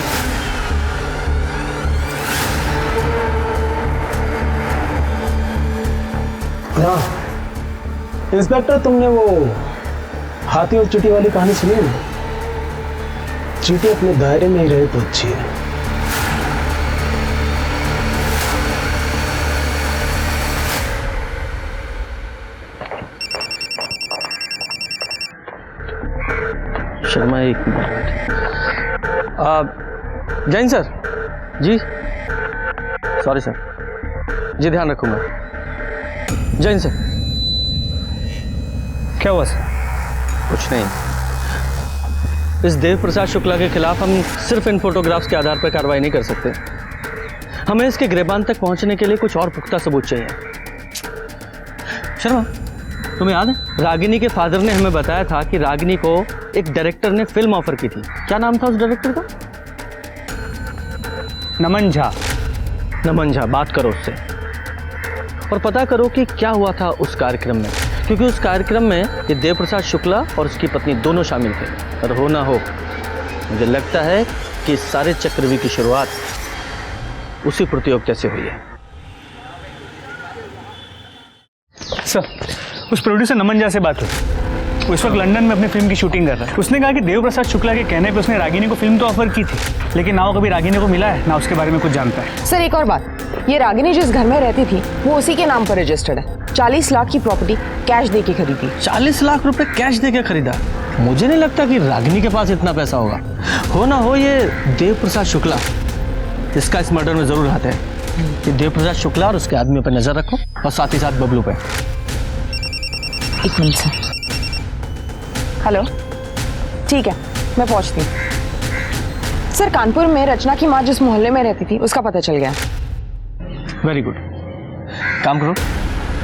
[SPEAKER 11] हाँ इंस्पेक्टर, तुमने वो हाथी और चींटी वाली कहानी सुनी है ना? चींटी अपने दायरे में ही रहे तो अच्छी है।
[SPEAKER 4] शर्मा एक मिनट। जैन सर जी, सॉरी सर जी, ध्यान रखूंगा। जैन सर।
[SPEAKER 6] क्या हुआ सर?
[SPEAKER 4] कुछ नहीं। इस देव प्रसाद शुक्ला के खिलाफ हम सिर्फ इन फोटोग्राफ्स के आधार पर कार्रवाई नहीं कर सकते। हमें इसके गिरबान तक पहुंचने के लिए कुछ और पुख्ता सबूत चाहिए। शर्मा, तुम्हें याद है रागिनी के फादर ने हमें बताया था कि रागिनी को एक डायरेक्टर ने फिल्म ऑफर की थी। क्या नाम था उस डायरेक्टर का?
[SPEAKER 6] नमन झा।
[SPEAKER 4] नमन झा, बात करो उससे और पता करो कि क्या हुआ था उस कार्यक्रम में, क्योंकि उस कार्यक्रम में ये देव प्रसाद शुक्ला और उसकी पत्नी दोनों शामिल थे। और हो ना हो, मुझे लगता है कि इस सारे चक्रव्यूह की शुरुआत उसी प्रतियोगिता से हुई है।
[SPEAKER 6] सर, उस प्रोड्यूसर नमन झा से बात हुई। वो इस वक्त लंदन में अपनी फिल्म की शूटिंग कर रहा है। उसने कहा कि देव प्रसाद शुक्ला के कहने पे उसने रागिनी को फिल्म तो ऑफर की थी, लेकिन ना वो कभी रागिनी को मिला है, ना उसके बारे में कुछ जानता है।
[SPEAKER 5] सर एक और बात, ये रागिनी जिस घर में रहती थी वो उसी के नाम पर रजिस्टर्ड है। 40 लाख की प्रॉपर्टी कैश दे के खरीदी।
[SPEAKER 4] 40 लाख रुपए कैश दे के खरीदा? मुझे नहीं लगता कि रागिनी के पास इतना पैसा होगा। हो ना हो ये देव प्रसाद शुक्ला इसका इस मर्डर में जरूर हाथ है। ये देव प्रसाद शुक्ला और उसके आदमियों पर नजर रखो और साथ ही साथ बबलू पे।
[SPEAKER 5] एक मिनट सर। हेलो, ठीक है मैं पहुंचती हूँ। सर कानपुर में रचना की माँ जिस मोहल्ले में रहती थी उसका पता चल गया।
[SPEAKER 4] Very good. काम करो,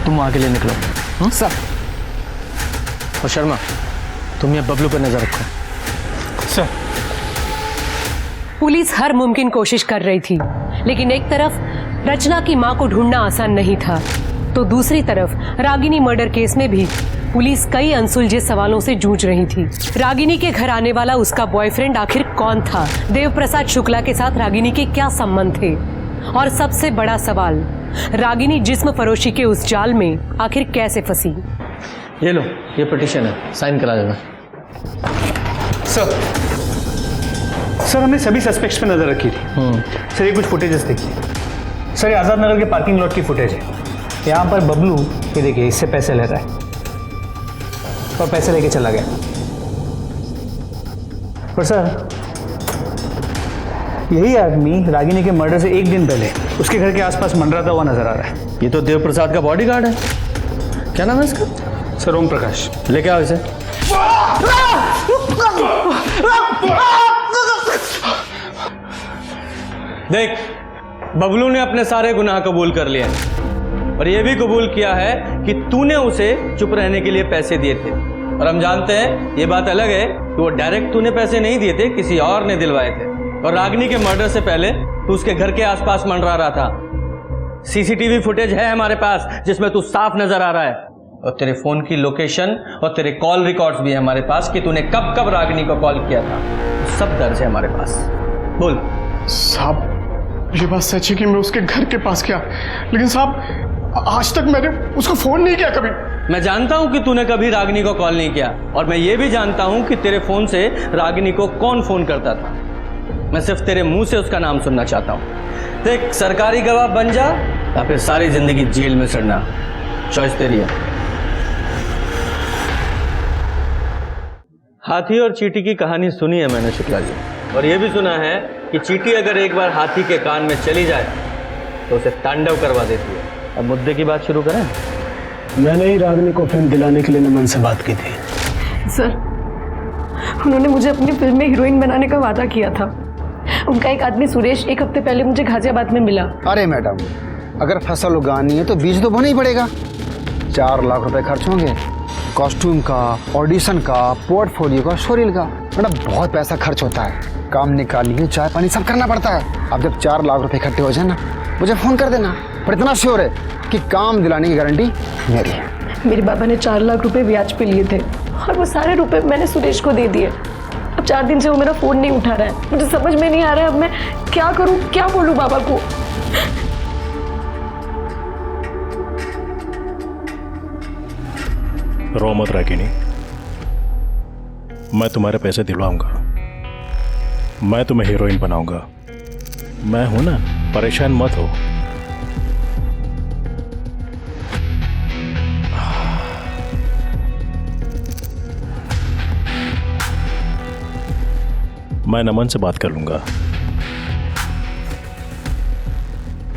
[SPEAKER 4] तुम वहाँ के लिए निकलो।
[SPEAKER 5] सर।
[SPEAKER 4] और शर्मा, तुम ये बबलू पर नजर रखो।
[SPEAKER 6] सर।
[SPEAKER 7] पुलिस हर मुमकिन कोशिश कर रही थी, लेकिन एक तरफ रचना की मां को ढूंढना आसान नहीं था, तो दूसरी तरफ रागिनी मर्डर केस में भी पुलिस कई अनसुलझे सवालों से जूझ रही थी। रागिनी के घर आने वाला उसका बॉयफ्रेंड आखिर कौन था? देव प्रसाद शुक्ला के साथ रागिनी के क्या संबंध थे? और सबसे बड़ा सवाल, रागिनी जिस्म फरोशी के उस जाल में आखिर कैसे फंसी?
[SPEAKER 4] ये लो, ये पिटीशन है, साइन करा देना।
[SPEAKER 6] सर हमने सभी सस्पेक्ट्स पे नजर रखी थी। सर ये कुछ फुटेजेस देखिए। सर ये आजाद नगर के पार्किंग लॉट की फुटेज है। यहाँ पर बबलू, ये देखिए, इससे पैसे ले रहा है और पैसे लेके चला गया। पर सर यही आदमी रागिनी के मर्डर से एक दिन पहले उसके घर के आसपास मंडराता हुआ नजर आ रहा है।
[SPEAKER 4] ये तो देव प्रसाद का बॉडीगार्ड है। क्या नाम है इसका?
[SPEAKER 6] सर ओम प्रकाश।
[SPEAKER 4] लेके आओ इसे। देख, बबलू ने अपने सारे गुनाह कबूल कर लिए और ये भी कबूल किया है कि तूने उसे चुप रहने के लिए पैसे दिए थे। और हम जानते हैं, ये बात अलग है कि वो डायरेक्ट तूने पैसे नहीं दिए थे, किसी और ने दिलवाए थे। और रागिनी के मर्डर से पहले तू उसके घर के आसपास मंडरा रहा था। सीसीटीवी फुटेज है हमारे पास जिसमें तू साफ नजर आ रहा है, और तेरे फोन की लोकेशन और तेरे कॉल रिकॉर्ड्स भी है हमारे पास कि तूने कब कब रागिनी को कॉल किया था। सब दर्ज है हमारे पास। बोल।
[SPEAKER 18] साहब ये बात सच है कि मैं उसके घर के पास गया, लेकिन साहब आज तक मैंने उसको फोन नहीं किया कभी।
[SPEAKER 4] मैं जानता हूं कि तूने कभी रागिनी को कॉल नहीं किया, और मैं ये भी जानता हूं कि तेरे फोन से रागिनी को कौन फोन करता था। मैं सिर्फ तेरे मुंह से उसका नाम सुनना चाहता हूं। देख, सरकारी गवाह बन जा या फिर सारी जिंदगी जेल में सड़ना, चॉइस तेरी है। हाथी और चींटी की कहानी सुनी है मैंने शुक्ला जी, और यह भी सुना है कि चींटी अगर एक बार हाथी के कान में चली जाए तो उसे तांडव करवा देती है। अब मुद्दे की बात शुरू करें।
[SPEAKER 11] मैंने ही रागिनी को फिल्म दिलाने के लिए नमन से बात की थी।
[SPEAKER 1] सर, उन्होंने मुझे अपनी फिल्म में हीरोइन बनाने का वादा किया था। उनका एक आदमी सुरेश एक हफ्ते पहले मुझे गाजियाबाद में मिला।
[SPEAKER 19] अरे मैडम, अगर फसल उगानी है तो बीज तो बोना ही पड़ेगा। 4 लाख रुपए खर्च होंगे, कॉस्ट्यूम का, ऑडिशन का, पोर्टफोलियो का, शोरील का। मैडम बहुत पैसा खर्च होता है, काम निकालिए, चाय पानी सब करना पड़ता है। अब जब 4 लाख रुपए इकट्ठे हो जाए ना, मुझे फोन कर देना। पर इतना श्योर है कि काम दिलाने की गारंटी मेरी है।
[SPEAKER 1] मेरे बाबा ने 4 लाख रुपए ब्याज पे लिए थे और वो सारे रुपए मैंने सुरेश को दे दिए। अब 4 दिन से वो मेरा फोन नहीं उठा रहा है। मुझे समझ में नहीं आ रहा है अब मैं क्या करूं, क्या बोलूं बाबा को।
[SPEAKER 14] रो मत रागिनी, मैं तुम्हारे पैसे दिलवाऊंगा, मैं तुम्हें हीरोइन बनाऊंगा। मैं हूं ना, परेशान मत हो। मैं नमन से बात कर लूंगा,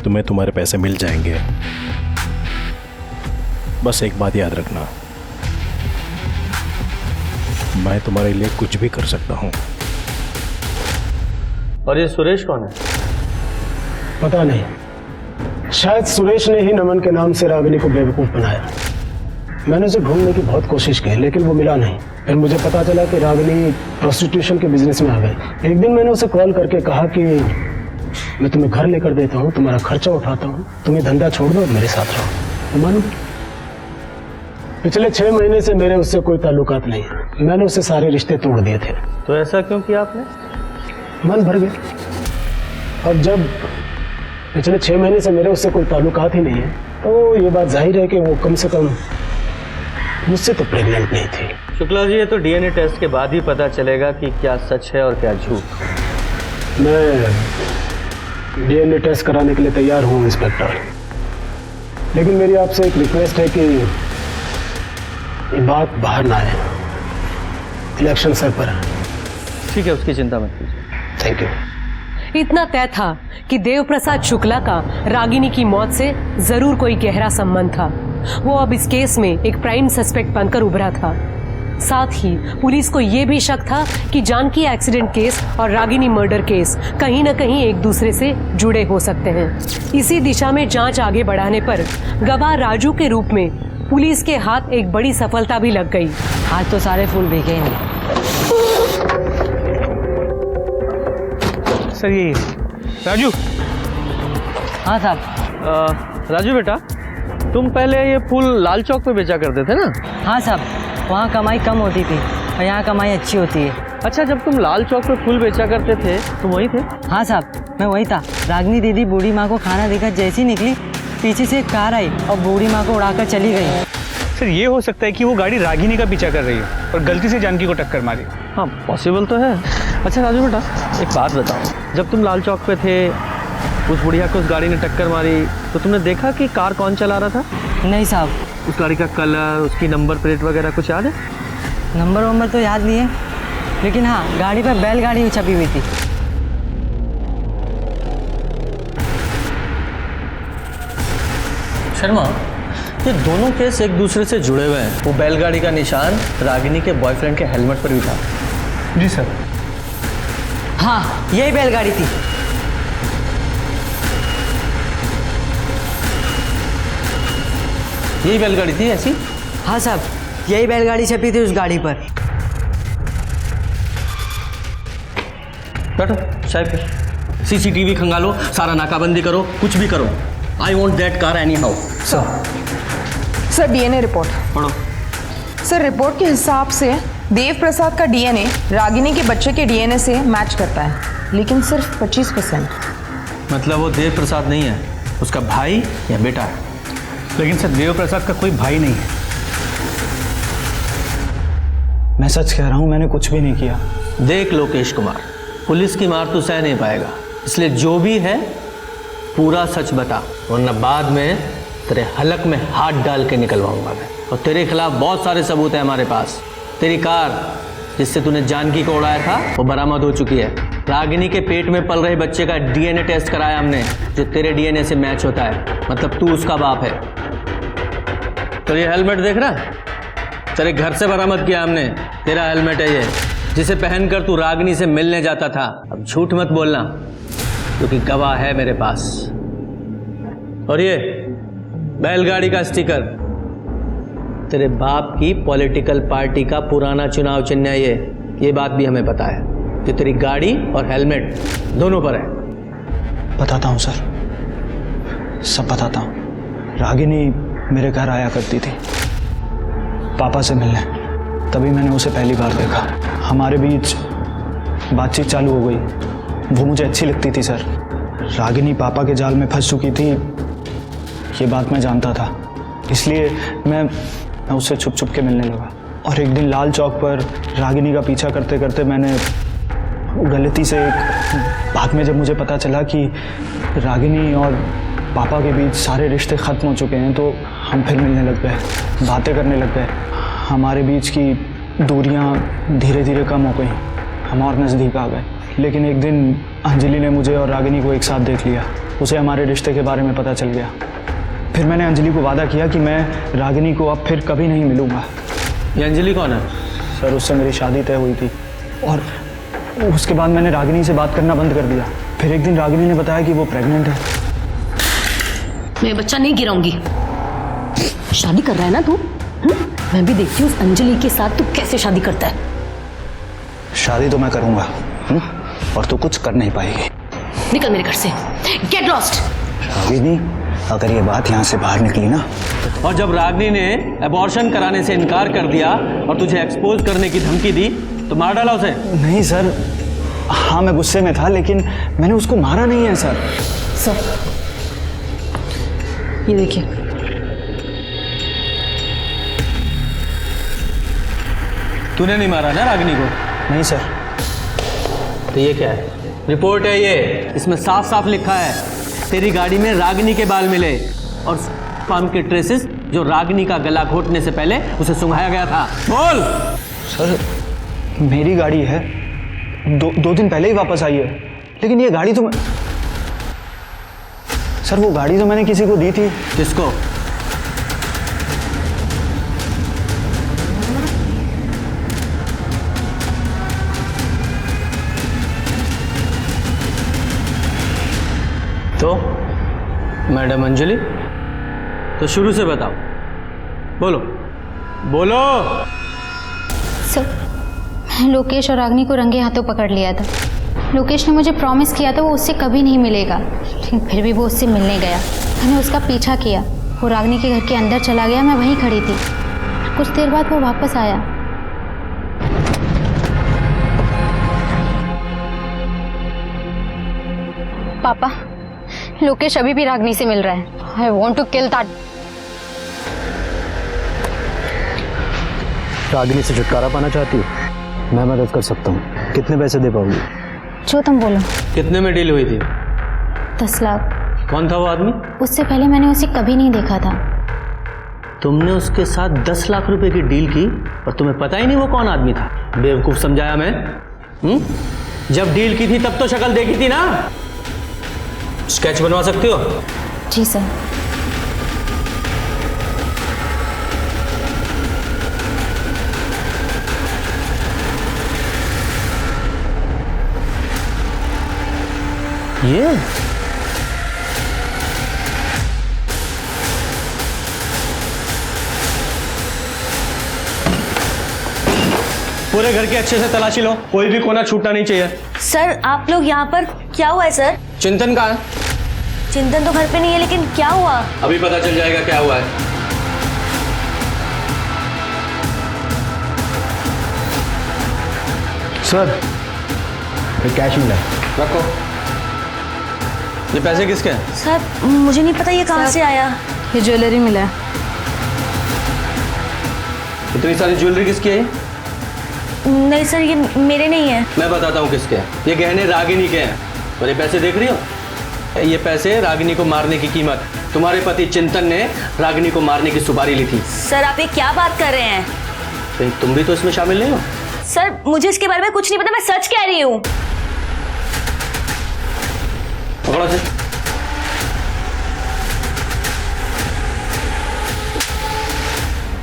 [SPEAKER 14] तुम्हें तुम्हारे पैसे मिल जाएंगे। बस एक बात याद रखना, मैं तुम्हारे लिए कुछ भी कर सकता हूं।
[SPEAKER 4] और ये सुरेश कौन है?
[SPEAKER 11] पता नहीं, शायद सुरेश ने ही नमन के नाम से रागिनी को बेवकूफ बनाया। मैंने उसे ढूंढने की बहुत कोशिश की, लेकिन वो मिला नहीं। फिर मुझे पता चला कि रागिनी प्रोस्टिट्यूशन के बिजनेस में आ गई। एक दिन मैंने उसे कॉल करके कहा कि मैं तुम्हें घर लेकर देता हूँ, तुम्हारा खर्चा उठाता हूँ, तुम्हें धंधा छोड़ दो और मेरे साथ रहो। तो मानो पिछले 6 महीने से मेरे उससे कोई ताल्लुकात नहीं है। मैंने उससे सारे रिश्ते तोड़ दिए थे।
[SPEAKER 4] तो ऐसा क्यों किया आपने?
[SPEAKER 11] मन भर गया। अब जब पिछले 6 महीने से मेरे उससे कोई ताल्लुकात ही नहीं है, तो ये बात जाहिर है कि वो कम से कम मुझसे तो प्रेग्नेंट नहीं थी।
[SPEAKER 4] शुक्ला जी, ये तो डीएनए टेस्ट के बाद ही पता चलेगा कि क्या सच है और क्या झूठ।
[SPEAKER 11] मैं डीएनए टेस्ट कराने के लिए तैयार हूँ इंस्पेक्टर, लेकिन मेरी आपसे एक रिक्वेस्ट है कि ये बात बाहर ना आए। इलेक्शन सर पर है।
[SPEAKER 4] ठीक है, उसकी चिंता मत कीजिए।
[SPEAKER 11] Thank you.
[SPEAKER 7] इतना तय था कि देव प्रसाद शुक्ला का रागिनी की मौत से जरूर कोई गहरा संबंध था। वो अब इस केस में एक प्राइम सस्पेक्ट बनकर उभरा था। साथ ही पुलिस को ये भी शक था कि जानकी एक्सीडेंट केस और रागिनी मर्डर केस कहीं न कहीं एक दूसरे से जुड़े हो सकते हैं। इसी दिशा में जांच आगे बढ़ाने पर गवाह राजू के रूप में पुलिस के हाथ एक बड़ी सफलता भी लग गई।
[SPEAKER 8] आज तो सारे फूल बिके ही नहीं।
[SPEAKER 6] सर ये राजू।
[SPEAKER 8] हाँ साहब।
[SPEAKER 4] राजू बेटा, तुम पहले ये फूल लाल चौक पे बेचा करते थे ना?
[SPEAKER 8] हाँ साहब, वहाँ कमाई कम होती थी और यहाँ कमाई अच्छी होती है।
[SPEAKER 4] अच्छा, जब तुम लाल चौक पे फूल बेचा करते थे तुम वहीं थे?
[SPEAKER 8] हाँ साहब, मैं वही था। रागिनी दीदी बूढ़ी माँ को खाना देकर जैसी निकली, पीछे से एक कार आई और बूढ़ी माँ को उड़ाकर चली गई।
[SPEAKER 6] सर ये हो सकता है कि वो गाड़ी रागिनी का पीछा कर रही है और गलती से जानकी को टक्कर मारी।
[SPEAKER 4] हाँ, पॉसिबल तो है। अच्छा राजू बेटा, एक बात बताओ, जब तुम लाल चौक पे थे, उस बुढ़िया को उस गाड़ी ने टक्कर मारी, तो तुमने देखा कि कार कौन चला रहा था?
[SPEAKER 8] नहीं साहब।
[SPEAKER 4] उस गाड़ी का कलर, उसकी नंबर प्लेट वगैरह कुछ याद है?
[SPEAKER 8] नंबर वंबर तो याद नहीं है, लेकिन हाँ, गाड़ी पर बैलगाड़ी छपी हुई थी।
[SPEAKER 4] शर्मा, ये दोनों केस एक दूसरे से जुड़े हुए हैं। वो बैलगाड़ी का निशान रागिनी के बॉयफ्रेंड के हेलमेट पर भी था।
[SPEAKER 6] जी सर।
[SPEAKER 8] हाँ, यही बैलगाड़ी थी।
[SPEAKER 4] यही बैलगाड़ी थी ऐसी?
[SPEAKER 8] हाँ साहब, यही बैलगाड़ी छपी थी उस गाड़ी पर।
[SPEAKER 4] बैठो साहब पे। सीसीटीवी खंगालो, सारा नाकाबंदी करो, कुछ भी करो। I want that car any how.
[SPEAKER 5] Sir DNA report
[SPEAKER 4] पढ़ो।
[SPEAKER 5] सर रिपोर्ट के हिसाब से देव प्रसाद का डीएनए रागिनी के बच्चे के डीएनए से मैच करता है, लेकिन सिर्फ 25%।
[SPEAKER 4] मतलब वो देव प्रसाद नहीं है, उसका भाई या बेटा है।
[SPEAKER 6] लेकिन सर देव प्रसाद का कोई भाई नहीं है।
[SPEAKER 3] मैं सच कह रहा हूँ, मैंने कुछ भी नहीं किया।
[SPEAKER 4] देख लोकेश कुमार, पुलिस की मार तू सह नहीं पाएगा, इसलिए जो भी है पूरा सच बता, वरना बाद में तेरे हलक में हाथ डाल के निकलवाऊंगा मैं। और तेरे खिलाफ बहुत सारे सबूत हैं हमारे पास। तेरी कार जिससे तूने जानकी को उड़ाया था वो बरामद हो चुकी है। रागिनी के पेट में पल रहे बच्चे का डीएनए टेस्ट कराया हमने, जो तेरे डीएनए से मैच होता है, मतलब तू उसका बाप है। तो ये हेलमेट देख रहा, तेरे घर से बरामद किया हमने, तेरा हेलमेट है ये, जिसे पहनकर तू रागिनी से मिलने जाता था। अब झूठ मत बोलना, क्योंकि गवाह है मेरे पास। और ये बैलगाड़ी का स्टिकर तेरे बाप की पॉलिटिकल पार्टी का पुराना चुनाव चिन्ह है ये बात भी हमें पता है, जो तेरी गाड़ी और हेलमेट दोनों पर है।
[SPEAKER 3] बताता हूँ सर, सब बताता हूँ। रागिनी मेरे घर आया करती थी पापा से मिलने, तभी मैंने उसे पहली बार देखा। हमारे बीच बातचीत चालू हो गई। वो मुझे अच्छी लगती थी सर। रागिनी पापा के जाल में फंस चुकी थी, ये बात मैं जानता था, इसलिए मैं उससे छुप छुप के मिलने लगा। और एक दिन लाल चौक पर रागिनी का पीछा करते करते मैंने गलती से, बाद में जब मुझे पता चला कि रागिनी और पापा के बीच सारे रिश्ते ख़त्म हो चुके हैं, तो हम फिर मिलने लग गए, बातें करने लग गए। हमारे बीच की दूरियां धीरे धीरे कम हो गई, हम और नज़दीक आ गए। लेकिन एक दिन अंजलि ने मुझे और रागिनी को एक साथ देख लिया। उसे हमारे रिश्ते के बारे में पता चल गया। फिर मैंने अंजलि को वादा किया कि मैं रागिनी को अब फिर कभी नहीं मिलूंगा।
[SPEAKER 4] ये अंजलि कौन है?
[SPEAKER 3] सर उससे मेरी शादी तय हुई थी और उसके बाद मैंने रागिनी से बात करना बंद कर दिया। फिर एक दिन रागिनी ने बताया कि वो प्रेग्नेंट है।
[SPEAKER 1] मैं बच्चा नहीं गिराऊंगी। शादी कर रहा है ना तू? मैं भी देखती हूँ उस अंजलि के साथ तू कैसे शादी करता है।
[SPEAKER 3] शादी तो मैं करूंगा और तू कुछ कर नहीं पाएगी।
[SPEAKER 1] निकल मेरे घर से, गेट लॉस्ट।
[SPEAKER 3] रागिनी, अगर ये बात यहाँ से बाहर निकली ना,
[SPEAKER 4] और जब रागिनी ने अबॉर्शन कराने से इनकार कर दिया और तुझे एक्सपोज करने की धमकी दी, तो मार डाला उसे?
[SPEAKER 3] नहीं सर, हाँ मैं गुस्से में था, लेकिन मैंने उसको मारा नहीं है सर।
[SPEAKER 1] सर ये देखिए,
[SPEAKER 4] तूने नहीं मारा ना रागिनी को?
[SPEAKER 3] नहीं सर।
[SPEAKER 4] तो ये क्या है? रिपोर्ट है ये, इसमें साफ साफ लिखा है तेरी गाड़ी में रागिनी के बाल मिले और स्पर्म के ट्रेसेस जो रागिनी का गला घोटने से पहले उसे सुंघाया गया था। बोल।
[SPEAKER 3] सर मेरी गाड़ी है, दो दिन पहले ही वापस आई है, लेकिन ये गाड़ी तो मैं, सर वो गाड़ी तो मैंने किसी को दी थी।
[SPEAKER 4] किसको? तो मैडम अंजलि, तो शुरू से बताओ, बोलो बोलो।
[SPEAKER 15] सर, लोकेश और रागिनी को रंगे हाथों पकड़ लिया था। लोकेश ने मुझे प्रॉमिस किया था वो उससे कभी नहीं मिलेगा, लेकिन फिर भी वो उससे मिलने गया। मैंने उसका पीछा किया, वो रागिनी के घर के अंदर चला गया, मैं वहीं खड़ी थी। कुछ देर बाद वो वापस आया। पापा, लोकेश अभी भी रागिनी से मिल रहा है। I want to kill that.
[SPEAKER 3] Ragini से छुटकारा पाना चाहती हो? मैं मदद कर सकता हूँ। कितने पैसे दे पाओगी?
[SPEAKER 15] जो तुम बोलो।
[SPEAKER 4] कितने में डील हुई थी?
[SPEAKER 15] 10 लाख।
[SPEAKER 4] कौन था वो आदमी?
[SPEAKER 15] उससे पहले मैंने उसे कभी नहीं देखा था।
[SPEAKER 4] तुमने उसके साथ 10 लाख रुपए की डील की और तुम्हें पता ही नहीं वो कौन आदमी था? बेवकूफ समझाया मैं? जब डील की थी तब तो शक्ल देखी थी ना? स्केच बनवा सकती हो?
[SPEAKER 15] जी सर।
[SPEAKER 4] ये पूरे घर की अच्छे से तलाशी लो, कोई भी कोना छूटना नहीं चाहिए।
[SPEAKER 12] सर आप लोग यहाँ पर, क्या हुआ है सर?
[SPEAKER 4] चिंतन कहाँ है?
[SPEAKER 12] चिंतन तो घर पे नहीं है, लेकिन क्या हुआ?
[SPEAKER 4] अभी पता चल जाएगा क्या हुआ है।
[SPEAKER 3] सर, ये कैश मिला है।
[SPEAKER 4] रखो। ये पैसे किसके हैं?
[SPEAKER 12] सर मुझे नहीं पता ये कहाँ से आया।
[SPEAKER 15] ये ज्वेलरी मिला है।
[SPEAKER 4] इतनी सारी ज्वेलरी किसकी है?
[SPEAKER 12] नहीं सर, ये मेरे नहीं है।
[SPEAKER 4] मैं बताता हूँ किसके हैं। ये गहने रागिनी के हैं। और ये पैसे देख रही हो? ये पैसे रागिनी को मारने की कीमत। तुम्हारे पति चिंतन ने रागिनी को मारने की सुपारी ली थी।
[SPEAKER 12] सर आप ये क्या बात कर रहे हैं?
[SPEAKER 4] कहीं तुम भी तो इसमें शामिल नहीं हो?
[SPEAKER 12] सर मुझे इसके बारे में कुछ नहीं पता, मैं सच कह रही हूँ।
[SPEAKER 4] पकड़ो से।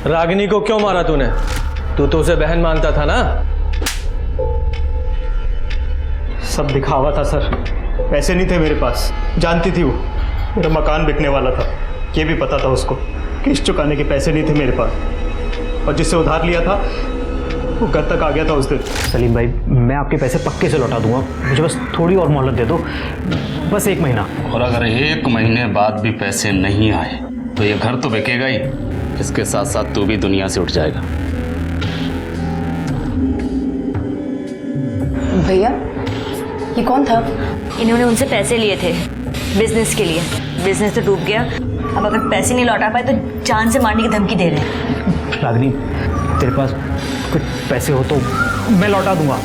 [SPEAKER 4] रागिनी को क्यों मारा तूने? तू तो उसे बहन मानता था ना?
[SPEAKER 6] सब दिखावा था सर, पैसे नहीं थे मेरे पास। जानती थी वो मेरा मकान बिकने वाला था, ये भी पता था उसको। किस्त चुकाने के पैसे नहीं थे मेरे पास, और जिससे उधार लिया था वो घर तक आ गया था उस दिन।
[SPEAKER 3] सलीम भाई, मैं आपके पैसे पक्के से लौटा दूंगा, मुझे बस थोड़ी और मोहलत दे दो, बस 1 महीना।
[SPEAKER 20] और अगर 1 महीने बाद भी पैसे नहीं आए तो ये घर तो बिकेगा ही, इसके साथ साथ तू भी दुनिया से उठ जाएगा।
[SPEAKER 5] भैया, ये कौन था?
[SPEAKER 12] इन्होंने उनसे पैसे लिए थे बिजनेस के लिए। बिजनेस तो डूब गया, अब अगर पैसे नहीं लौटा पाए तो जान से मारने की धमकी दे रहे हैं।
[SPEAKER 3] रागिनी, तेरे पास कुछ पैसे हो तो मैं लौटा दूंगा।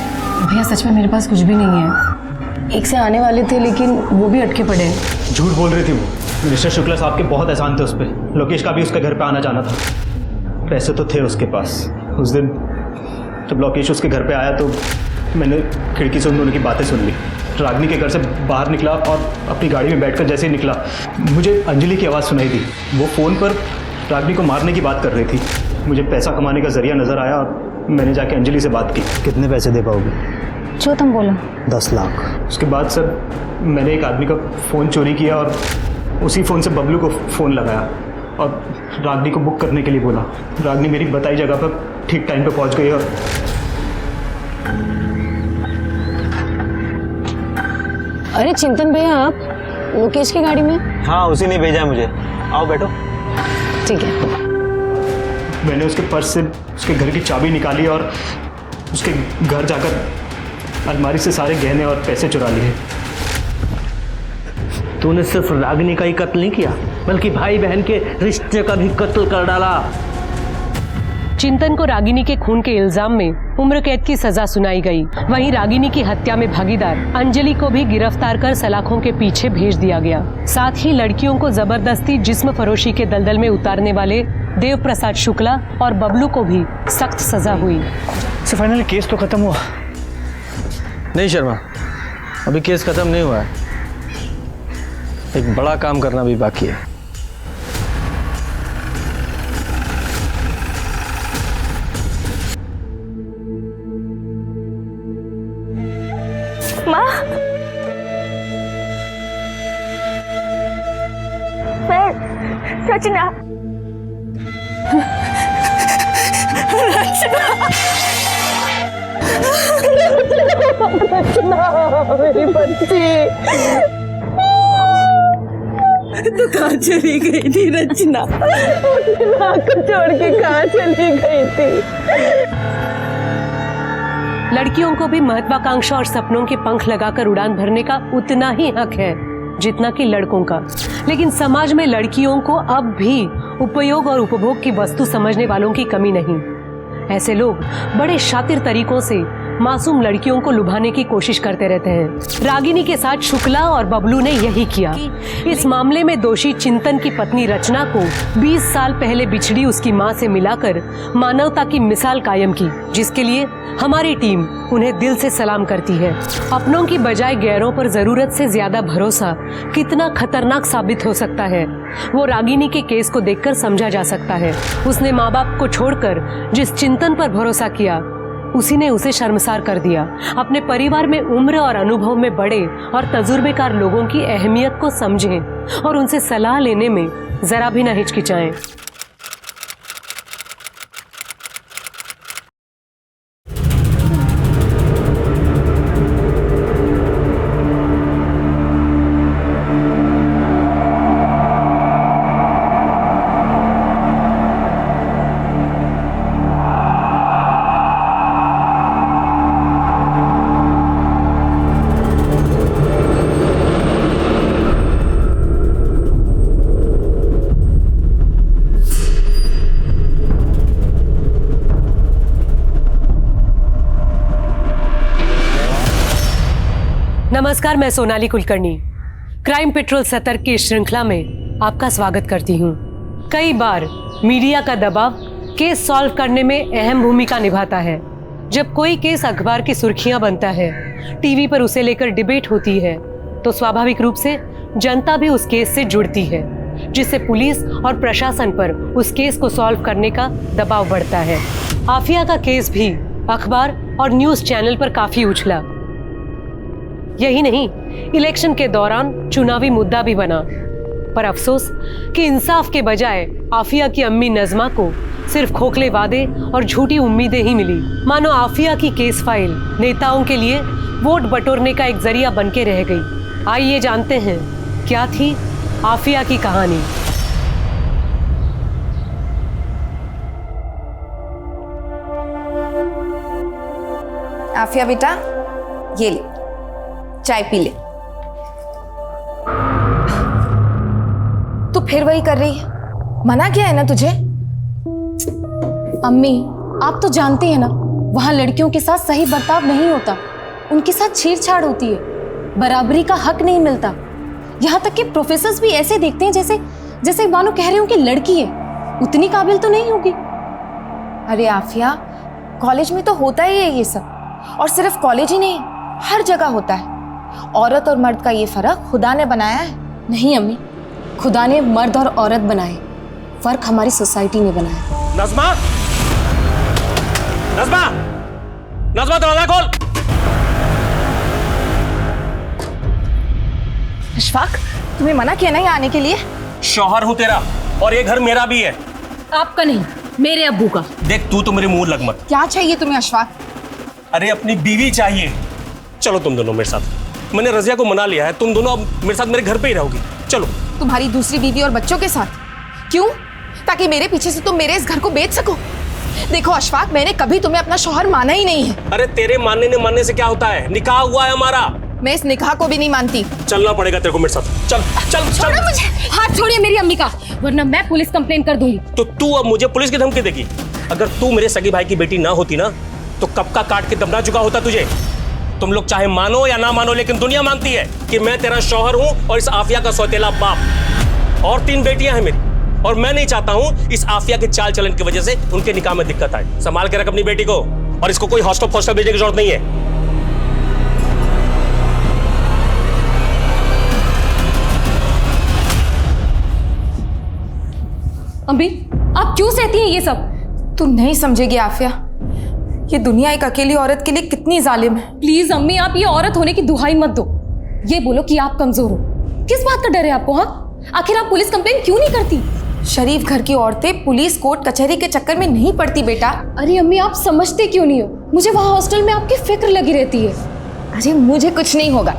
[SPEAKER 5] भैया सच में मेरे पास कुछ भी नहीं है। एक से आने वाले थे लेकिन वो भी अटके पड़े हैं।
[SPEAKER 6] झूठ बोल रही थी वो। मिस्टर शुक्ला साहब के बहुत एहसान थे उस पर। लोकेश का भी उसके घर पे आना जाना था, पैसे तो थे उसके पास। उस दिन जब लोकेश उसके घर पे आया तो मैंने खिड़की से उन दोनों की बातें सुन ली। रागिनी के घर से बाहर निकला और अपनी गाड़ी में बैठकर जैसे ही निकला, मुझे अंजलि की आवाज़ सुनाई दी। वो फ़ोन पर रागिनी को मारने की बात कर रही थी। मुझे पैसा कमाने का जरिया नज़र आया और मैंने जाके अंजलि से बात की।
[SPEAKER 3] कितने पैसे दे पाओगे?
[SPEAKER 15] जो तुम बोलो।
[SPEAKER 3] 10 लाख।
[SPEAKER 6] उसके बाद सर मैंने एक आदमी का फ़ोन चोरी किया और उसी फ़ोन से बबलू को फ़ोन लगाया और रागिनी को बुक करने के लिए बोला। रागिनी मेरी बताई जगह पर ठीक टाइम पे पहुंच गई। और
[SPEAKER 5] अरे चिंतन भैया, आप लोकेश की गाड़ी में?
[SPEAKER 3] हाँ, उसी ने भेजा है मुझे। आओ बैठो।
[SPEAKER 5] ठीक है।
[SPEAKER 6] मैंने उसके पर्स से उसके घर की चाबी निकाली और उसके घर जाकर अलमारी से सारे गहने और पैसे चुरा लिए।
[SPEAKER 4] तूने सिर्फ रागिनी का ही कत्ल नहीं किया, बल्कि भाई बहन के रिश्ते का भी कत्ल कर डाला।
[SPEAKER 7] चिंतन को रागिनी के खून के इल्जाम में उम्र कैद की सजा सुनाई गई। वहीं रागिनी की हत्या में भागीदार अंजलि को भी गिरफ्तार कर सलाखों के पीछे भेज दिया गया। साथ ही लड़कियों को जबरदस्ती जिस्म फरोशी के दलदल में उतारने वाले देव प्रसाद शुक्ला और बबलू को भी सख्त सजा हुई।
[SPEAKER 6] सर फाइनली केस तो खत्म हुआ?
[SPEAKER 4] नहीं शर्मा, अभी केस खत्म नहीं हुआ है। एक बड़ा काम करना भी बाकी है।
[SPEAKER 12] माँ,
[SPEAKER 2] रचना रचना मेरी बच्ची, तू कहाँ चली गई थी रचना? माँ को छोड़ के कहाँ चली गई थी?
[SPEAKER 7] लड़कियों को भी महत्वाकांक्षा और सपनों के पंख लगाकर उड़ान भरने का उतना ही हक है जितना कि लड़कों का। लेकिन समाज में लड़कियों को अब भी उपयोग और उपभोग की वस्तु समझने वालों की कमी नहीं। ऐसे लोग बड़े शातिर तरीकों से मासूम लड़कियों को लुभाने की कोशिश करते रहते हैं। रागिनी के साथ शुक्ला और बबलू ने यही किया। इस मामले में दोषी चिंतन की पत्नी रचना को 20 साल पहले बिछड़ी उसकी मां से मिलाकर मानवता की मिसाल कायम की, जिसके लिए हमारी टीम उन्हें दिल से सलाम करती है। अपनों की बजाय गैरों पर जरूरत से ज्यादा भरोसा कितना खतरनाक साबित हो सकता है, वो रागिनी के केस को देखकर समझा जा सकता है। उसने माँ बाप को छोड़कर जिस चिंतन पर भरोसा किया, उसी ने उसे शर्मसार कर दिया। अपने परिवार में उम्र और अनुभव में बड़े और तजुर्बेकार लोगों की अहमियत को समझें और उनसे सलाह लेने में जरा भी न हिचकिचाएं। नमस्कार, मैं सोनाली कुलकर्णी क्राइम पेट्रोल सतर्क की श्रृंखला में आपका स्वागत करती हूँ। कई बार मीडिया का दबाव केस सॉल्व करने में अहम भूमिका निभाता है। जब कोई केस अखबार की सुर्खियां बनता है, टीवी पर उसे लेकर डिबेट होती है, तो स्वाभाविक रूप से जनता भी उस केस से जुड़ती है, जिससे पुलिस और प्रशासन पर उस केस को सॉल्व करने का दबाव बढ़ता है। आफिया का केस भी अखबार और न्यूज चैनल पर काफी उछला। यही नहीं, इलेक्शन के दौरान चुनावी मुद्दा भी बना। पर अफसोस कि इंसाफ के बजाय आफिया की अम्मी नजमा को सिर्फ खोखले वादे और झूठी उम्मीदें ही मिली। मानो आफिया की केस फाइल नेताओं के लिए वोट बटोरने का एक जरिया बनके रह गई। आइए जानते हैं क्या थी आफिया की कहानी।
[SPEAKER 5] आफिया बेटा, ये ले चाय पी ले। तू फिर वही कर रही है, मना किया है ना तुझे?
[SPEAKER 21] अम्मी, आप तो जानती हैं ना, वहां लड़कियों के साथ सही बर्ताव नहीं होता, उनके साथ छेड़छाड़ होती है, बराबरी का हक नहीं मिलता। यहाँ तक कि प्रोफेसर्स भी ऐसे देखते हैं जैसे जैसे मानो कह रहे हो कि लड़की है, उतनी काबिल तो नहीं होगी।
[SPEAKER 5] अरे आफिया, कॉलेज में तो होता ही है ये सब, और सिर्फ कॉलेज ही नहीं, हर जगह होता है। औरत और मर्द का ये फर्क खुदा ने बनाया है।
[SPEAKER 21] नहीं अम्मी, खुदा ने मर्द और औरत बनाए, फर्क हमारी सोसाइटी ने बनाया।
[SPEAKER 16] नज़मा, नज़मा, नज़मा दरवाजा खोल।
[SPEAKER 5] अशफाक, तुम्हें मना किया ना यहाँ आने के लिए?
[SPEAKER 16] शौहर हूँ तेरा, और ये घर मेरा भी है।
[SPEAKER 21] आपका नहीं, मेरे अब्बू का।
[SPEAKER 16] देख, तू तो मेरे मुंह लग मत।
[SPEAKER 5] क्या चाहिए तुम्हें अशफाक?
[SPEAKER 16] अरे अपनी बीवी चाहिए। चलो तुम दोनों मेरे साथ। मैंने रजिया को मना लिया है, तुम दोनों अब मेरे साथ मेरे घर पे ही रहोगी। चलो।
[SPEAKER 5] तुम्हारी दूसरी बीवी और बच्चों के साथ? क्यों? ताकि मेरे पीछे से तुम मेरे इस घर को बेच सको? देखो अशफाक, मैंने कभी तुम्हें अपना शौहर माना ही नहीं है।
[SPEAKER 16] अरे तेरे मानने से क्या होता है? निकाह हुआ है हमारा।
[SPEAKER 5] मैं इस निकाह को भी नहीं मानती।
[SPEAKER 16] चलना पड़ेगा तेरे को मेरे साथ। चल चल चल।
[SPEAKER 21] छोड़ो मुझे, हाथ छोड़िए मेरी अम्मी का, वरना मैं पुलिस कंप्लेन कर दूंगी।
[SPEAKER 16] तो तू अब मुझे पुलिस की धमकी देगी? अगर तू मेरे सगी भाई की बेटी ना होती ना, तो कब का काट के दबना चुका होता तुझे। तुम लोग चाहे मानो या ना मानो, लेकिन दुनिया मानती है कि मैं तेरा शौहर हूं और इस आफिया का सौतेला बाप। और 3 बेटियां हैं मेरी, और मैं नहीं चाहता हूं इस आफिया के चाल चलन की वजह से उनके निकाह में दिक्कत आए। संभाल के रख अपनी बेटी को, और इसको कोई हॉस्टल भेजने की जरूरत नहीं है।
[SPEAKER 21] अम्मी, आप क्यों सहती हैं ये सब?
[SPEAKER 5] तू नहीं समझेगी आफिया, ये दुनिया एक अकेली औरत के लिए कितनी जालिम है।
[SPEAKER 21] प्लीज अम्मी, आप ये औरत होने की दुहाई मत दो। ये बोलो कि आप कमजोर हो। किस बात का डर है आपको? हाँ, आखिर आप पुलिस कंप्लेन क्यों नहीं करती? शरीफ घर की औरतें पुलिस कोर्ट कचहरी के चक्कर में नहीं पड़ती बेटा। अरे अम्मी, आप समझते क्यों नहीं हो? मुझे वहाँ हॉस्टल में आपकी फिक्र लगी रहती है।
[SPEAKER 5] अरे मुझे कुछ नहीं होगा,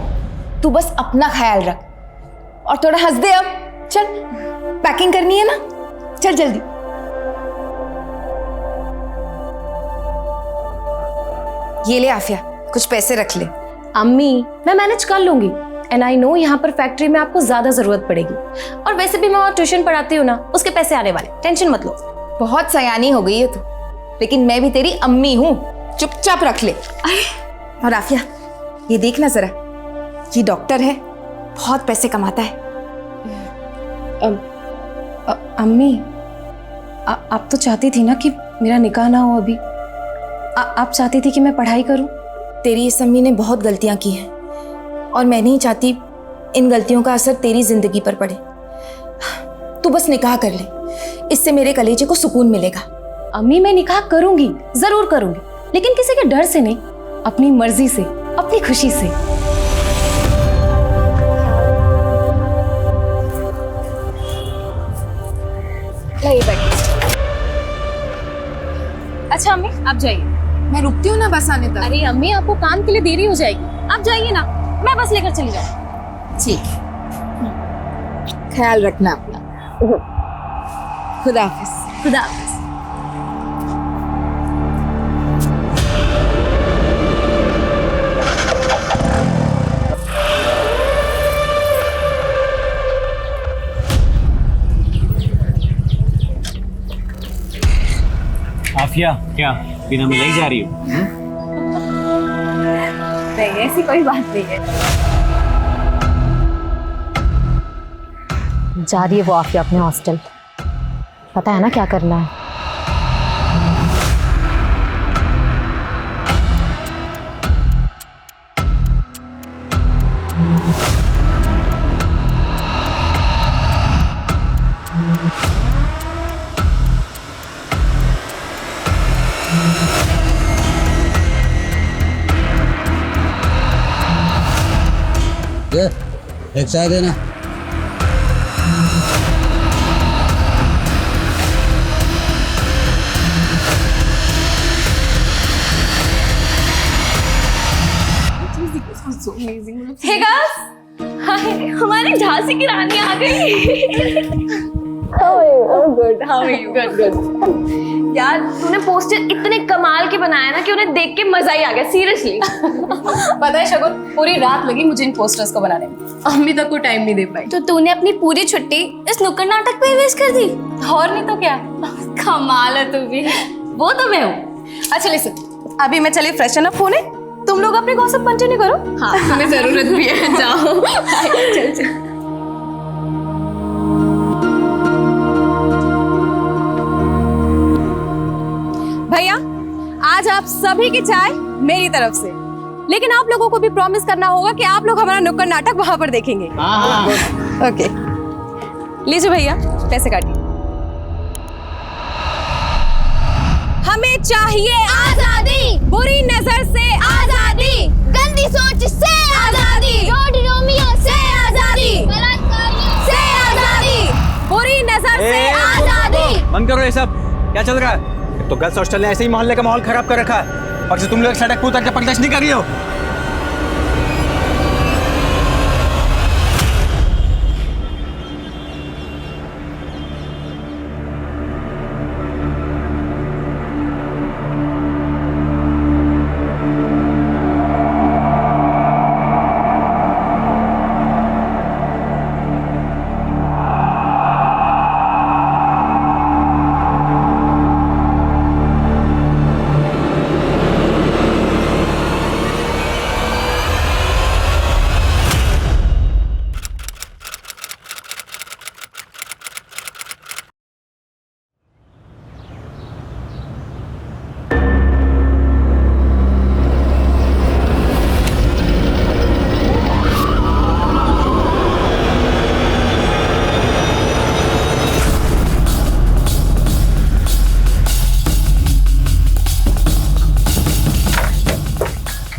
[SPEAKER 5] तू बस अपना ख्याल रख और थोड़ा हंस दे। अब चल, पैकिंग करनी है ना, चल जल्दी। ये ले आफिया, कुछ पैसे रख ले।
[SPEAKER 21] अम्मी, मैं मैनेज कर लूंगी। एंड आई नो यहाँ पर फैक्ट्री में आपको ज्यादा जरूरत पड़ेगी, और वैसे भी मैं वहाँ ट्यूशन पढ़ाती हूँ ना, उसके पैसे आने वाले, टेंशन मत लो।
[SPEAKER 5] बहुत सयानी हो गई है तू, लेकिन मैं भी तेरी अम्मी हूँ, चुपचाप रख ले। और आफिया, ये देखना जरा, ये डॉक्टर है, बहुत पैसे कमाता है।
[SPEAKER 21] अम्मी, आप तो चाहती थी ना कि मेरा निकाह ना हो अभी। आप चाहती थी कि मैं पढ़ाई करूं।
[SPEAKER 5] तेरी इस अम्मी ने बहुत गलतियां की हैं और मैं नहीं चाहती इन गलतियों का असर तेरी जिंदगी पर पड़े। तू बस निकाह कर ले, इससे मेरे कलेजे को सुकून मिलेगा।
[SPEAKER 21] अम्मी, मैं निकाह करूंगी, जरूर करूंगी, लेकिन किसी के डर से नहीं, अपनी मर्जी से, अपनी खुशी से। अच्छा अम्मी, आप जाइए।
[SPEAKER 5] मैं रुकती हूँ ना बस आने तक।
[SPEAKER 21] अरे अम्मी, आपको काम के लिए देरी हो जाएगी, आप जाइए ना, मैं बस लेकर चली जाऊँ।
[SPEAKER 5] ठीक, ख्याल रखना अपना। खुदा हाफिज।
[SPEAKER 21] खुदा हाफिज।
[SPEAKER 4] आफिया, क्या बिना मिलाई जा रही हो?
[SPEAKER 21] नहीं, ऐसी कोई बात नहीं है। जा रही है वो आफिया अपने हॉस्टल, पता है ना क्या करना है।
[SPEAKER 9] एक चाय देना।
[SPEAKER 15] हे गाइस, हाय, हमारी झांसी की रानी आ गई।
[SPEAKER 21] Good, how are you? Good good. यार, तूने पोस्टर इतने कमाल के बनाया ना कि उन्हें देख के मजा ही आ गया, सीरियसली। पता है शगुन, पूरी रात लगी मुझे इन पोस्टर्स को बनाने में, अम्मी तक को टाइम नहीं दे पाई।
[SPEAKER 15] तो तूने अपनी पूरी छुट्टी इस नुक्कड़ नाटक पे वेस्ट कर दी?
[SPEAKER 21] और नहीं तो क्या।
[SPEAKER 15] कमाल है तू भी।
[SPEAKER 21] वो तो मैं हूँ। अच्छा लिसन, अभी मैं चली फ्रेशन अप होने, तुम लोग अपने गॉसिप कंटिन्यू करो। हाँ, तुम्हें जरूरत भी है, जाओ। चल चल। भैया, आज आप सभी की चाय मेरी तरफ से, लेकिन आप लोगों को भी प्रॉमिस करना होगा कि आप लोग हमारा नुक्कड़ नाटक वहां पर देखेंगे। ओके, लीजिए भैया, पैसे काटिए। हमें चाहिए आजादी, बुरी नजर से आजादी,
[SPEAKER 15] गंदी सोच से आजादी, रोड रोमियो से आजादी,
[SPEAKER 21] से आजादी, बुरी नजर से आजादी।
[SPEAKER 4] बंद करो ये सब, क्या चल रहा है? तो गर्ल्स हॉस्टल ने ऐसे ही मोहल्ले का माहौल खराब कर रखा है, और तुम लोग सड़क पर उतर के प्रदर्शन नहीं कर रही हो।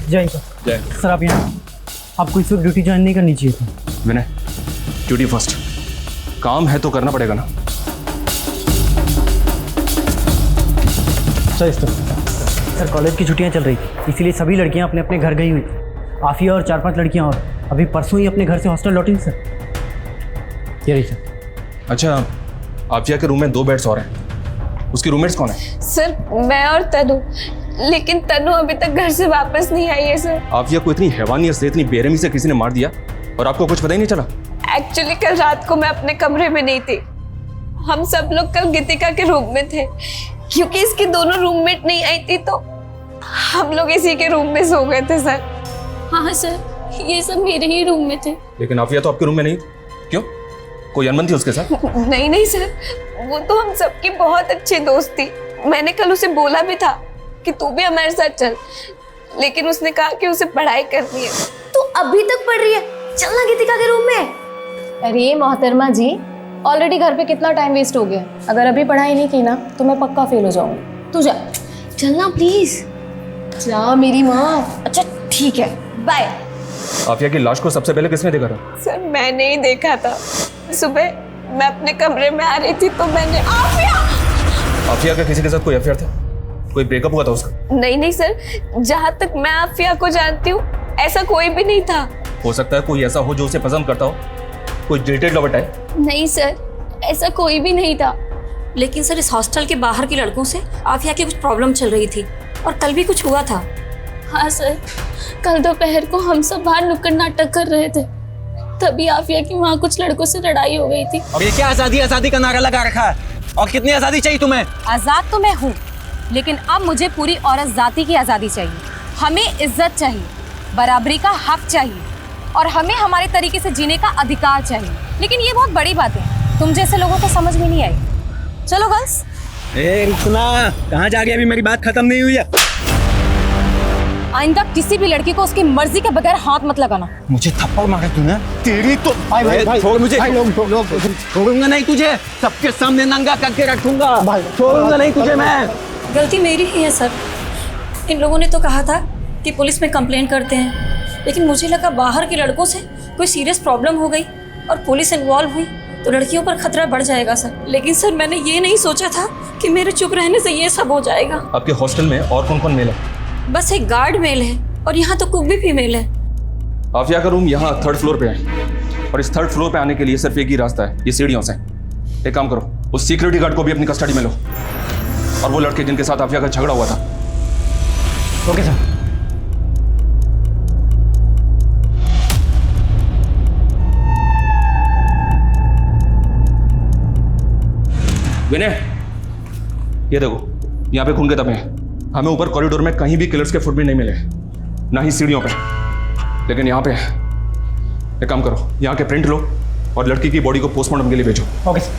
[SPEAKER 6] जय सर, आप यहाँ, आपको इस वक्त ड्यूटी ज्वाइन नहीं करनी चाहिए थी।
[SPEAKER 16] विनय, ड्यूटी फर्स्ट। काम है तो करना पड़ेगा ना।
[SPEAKER 9] सर कॉलेज की छुट्टियां चल रही थी, इसीलिए सभी लड़कियां अपने अपने घर गई हुई थी। आफिया और 4-5 लड़कियां और अभी परसों ही अपने घर से हॉस्टल लौटी सर। ये रही सर।
[SPEAKER 16] अच्छा, आफिया के रूम में 2 बेड्स और हैं, उसकी रूममेट्स कौन है?
[SPEAKER 2] सर मैं और तनु, लेकिन तनु अभी तक घर से वापस नहीं आई है सर।
[SPEAKER 16] आफिया को इतनी हैवानियत से, इतनी बेरहमी से किसी ने मार दिया और आपको कुछ पता ही नहीं चला?
[SPEAKER 2] एक्चुअली कल रात को मैं अपने कमरे में नहीं थी, हम सब लोग कल गीतिका के रूम में थे। क्योंकि इसकी दोनों रूममेट नहीं आई थी तो हम लोग इसी के रूम में सो गए थे सर।
[SPEAKER 22] हाँ सर, ये सब मेरे ही रूम में थे।
[SPEAKER 16] लेकिन आफिया तो आपके रूम में नहीं, क्यों? कोई अनबन थी उसके साथ?
[SPEAKER 2] नहीं नहीं सर, वो तो हम सबकी बहुत अच्छी दोस्त थी। मैंने कल उसे बोला भी था कि तू भी हमारे साथ चल, लेकिन उसने कहा कि उसे पढ़ाई करनी है।
[SPEAKER 22] तू अभी तक पढ़ रही है? चलना गीतिका के रूम में।
[SPEAKER 21] अरे मोहतरमा जी, ऑलरेडी घर पे कितना टाइम वेस्ट हो गया। अगर अभी पढ़ाई नहीं की ना तो मैं पक्का फेल हो जाऊंगी। तू जा,
[SPEAKER 22] चलना प्लीज।
[SPEAKER 21] जा मेरी माँ।
[SPEAKER 22] अच्छा ठीक है, बाय।
[SPEAKER 16] आफिया की लाश को सबसे पहले किसने देखा था?
[SPEAKER 2] सर मैंने ही देखा था। सुबह मैं अपने कमरे में आ रही थी तो मैंने
[SPEAKER 16] आफिया का किसी के साथ कोई अफेयर था? कोई ब्रेकअप हुआ था उसका?
[SPEAKER 2] नहीं नहीं सर, जहाँ तक मैं आफिया को जानती हूँ ऐसा कोई भी नहीं था।
[SPEAKER 16] हो सकता है कोई ऐसा हो जो उसे पसंद करता हो, कोई डिटेल्ड लवर टाइप।
[SPEAKER 22] नहीं सर, ऐसा कोई भी नहीं था। लेकिन सर इस हॉस्टल के बाहर के लड़कों से आफिया की कुछ प्रॉब्लम चल रही थी और कल भी कुछ हुआ था। हाँ सर, कल दोपहर को हम सब बाहर नुक्कड़ नाटक कर रहे थे, तभी आफिया की वहाँ कुछ लड़कों से लड़ाई हो गई थी।
[SPEAKER 4] अब ये क्या आजादी आजादी का नारा लगा रखा है? और कितनी आजादी चाहिए तुम्हें?
[SPEAKER 21] आजाद तो मैं हूँ, लेकिन अब मुझे पूरी औरत जाति की आजादी चाहिए। हमें इज्जत चाहिए, बराबरी का हक चाहिए और हमें हमारे तरीके से जीने का अधिकार चाहिए। लेकिन ये बहुत बड़ी बात है, तुम जैसे लोगों को समझ में नहीं आई। चलो गर्ल्स।
[SPEAKER 4] रुकना, कहाँ जा गई? अभी मेरी बात खत्म नहीं हुई है।
[SPEAKER 21] आइंदा किसी भी लड़की को उसकी मर्जी के बगैर हाथ मत लगाना।
[SPEAKER 4] मुझे थप्पड़ मारा तूने? तेरी तो
[SPEAKER 19] भाई,
[SPEAKER 4] छोड़ मुझे।
[SPEAKER 19] छोड़ूंगा
[SPEAKER 4] नहीं तुझे, सबके सामने नंगा करके रखूंगा। छोड़ूंगा नहीं तुझे मैं।
[SPEAKER 22] गलती मेरी ही है सर। इन लोगों ने तो कहा था कि पुलिस में कंप्लेंट करते हैं, लेकिन मुझे लगा बाहर के लड़कों से कोई सीरियस प्रॉब्लम हो गई और पुलिस इन्वॉल्व हुई तो लड़कियों पर खतरा बढ़ जाएगा सर। लेकिन सर मैंने ये नहीं सोचा था कि मेरे चुप रहने से ये सब हो जाएगा।
[SPEAKER 16] आपके हॉस्टल में और कौन कौन मेल है?
[SPEAKER 22] बस एक गार्ड मेल है और यहाँ तो कुक भी फीमेल है।
[SPEAKER 16] आफिया का रूम यहाँ 3rd फ्लोर पे है और इस 3rd फ्लोर पे आने के लिए सिर्फ एक ही रास्ता है, ये सीढ़ियों से। एक काम करो, उस सिक्योरिटी गार्ड को भी अपनी कस्टडी में लो और वो लड़के जिनके साथ आफिया का झगड़ा हुआ था।
[SPEAKER 9] Okay sir.
[SPEAKER 16] विनय, ये देखो, यहाँ पे खून के धब्बे हैं। हमें ऊपर कॉरिडोर में कहीं भी किलर्स के फुटप्रिंट नहीं मिले, ना ही सीढ़ियों पे, लेकिन यहाँ पे एक काम करो, यहाँ के प्रिंट लो और लड़की की बॉडी को पोस्टमार्टम के लिए भेजो।
[SPEAKER 9] Okay sir.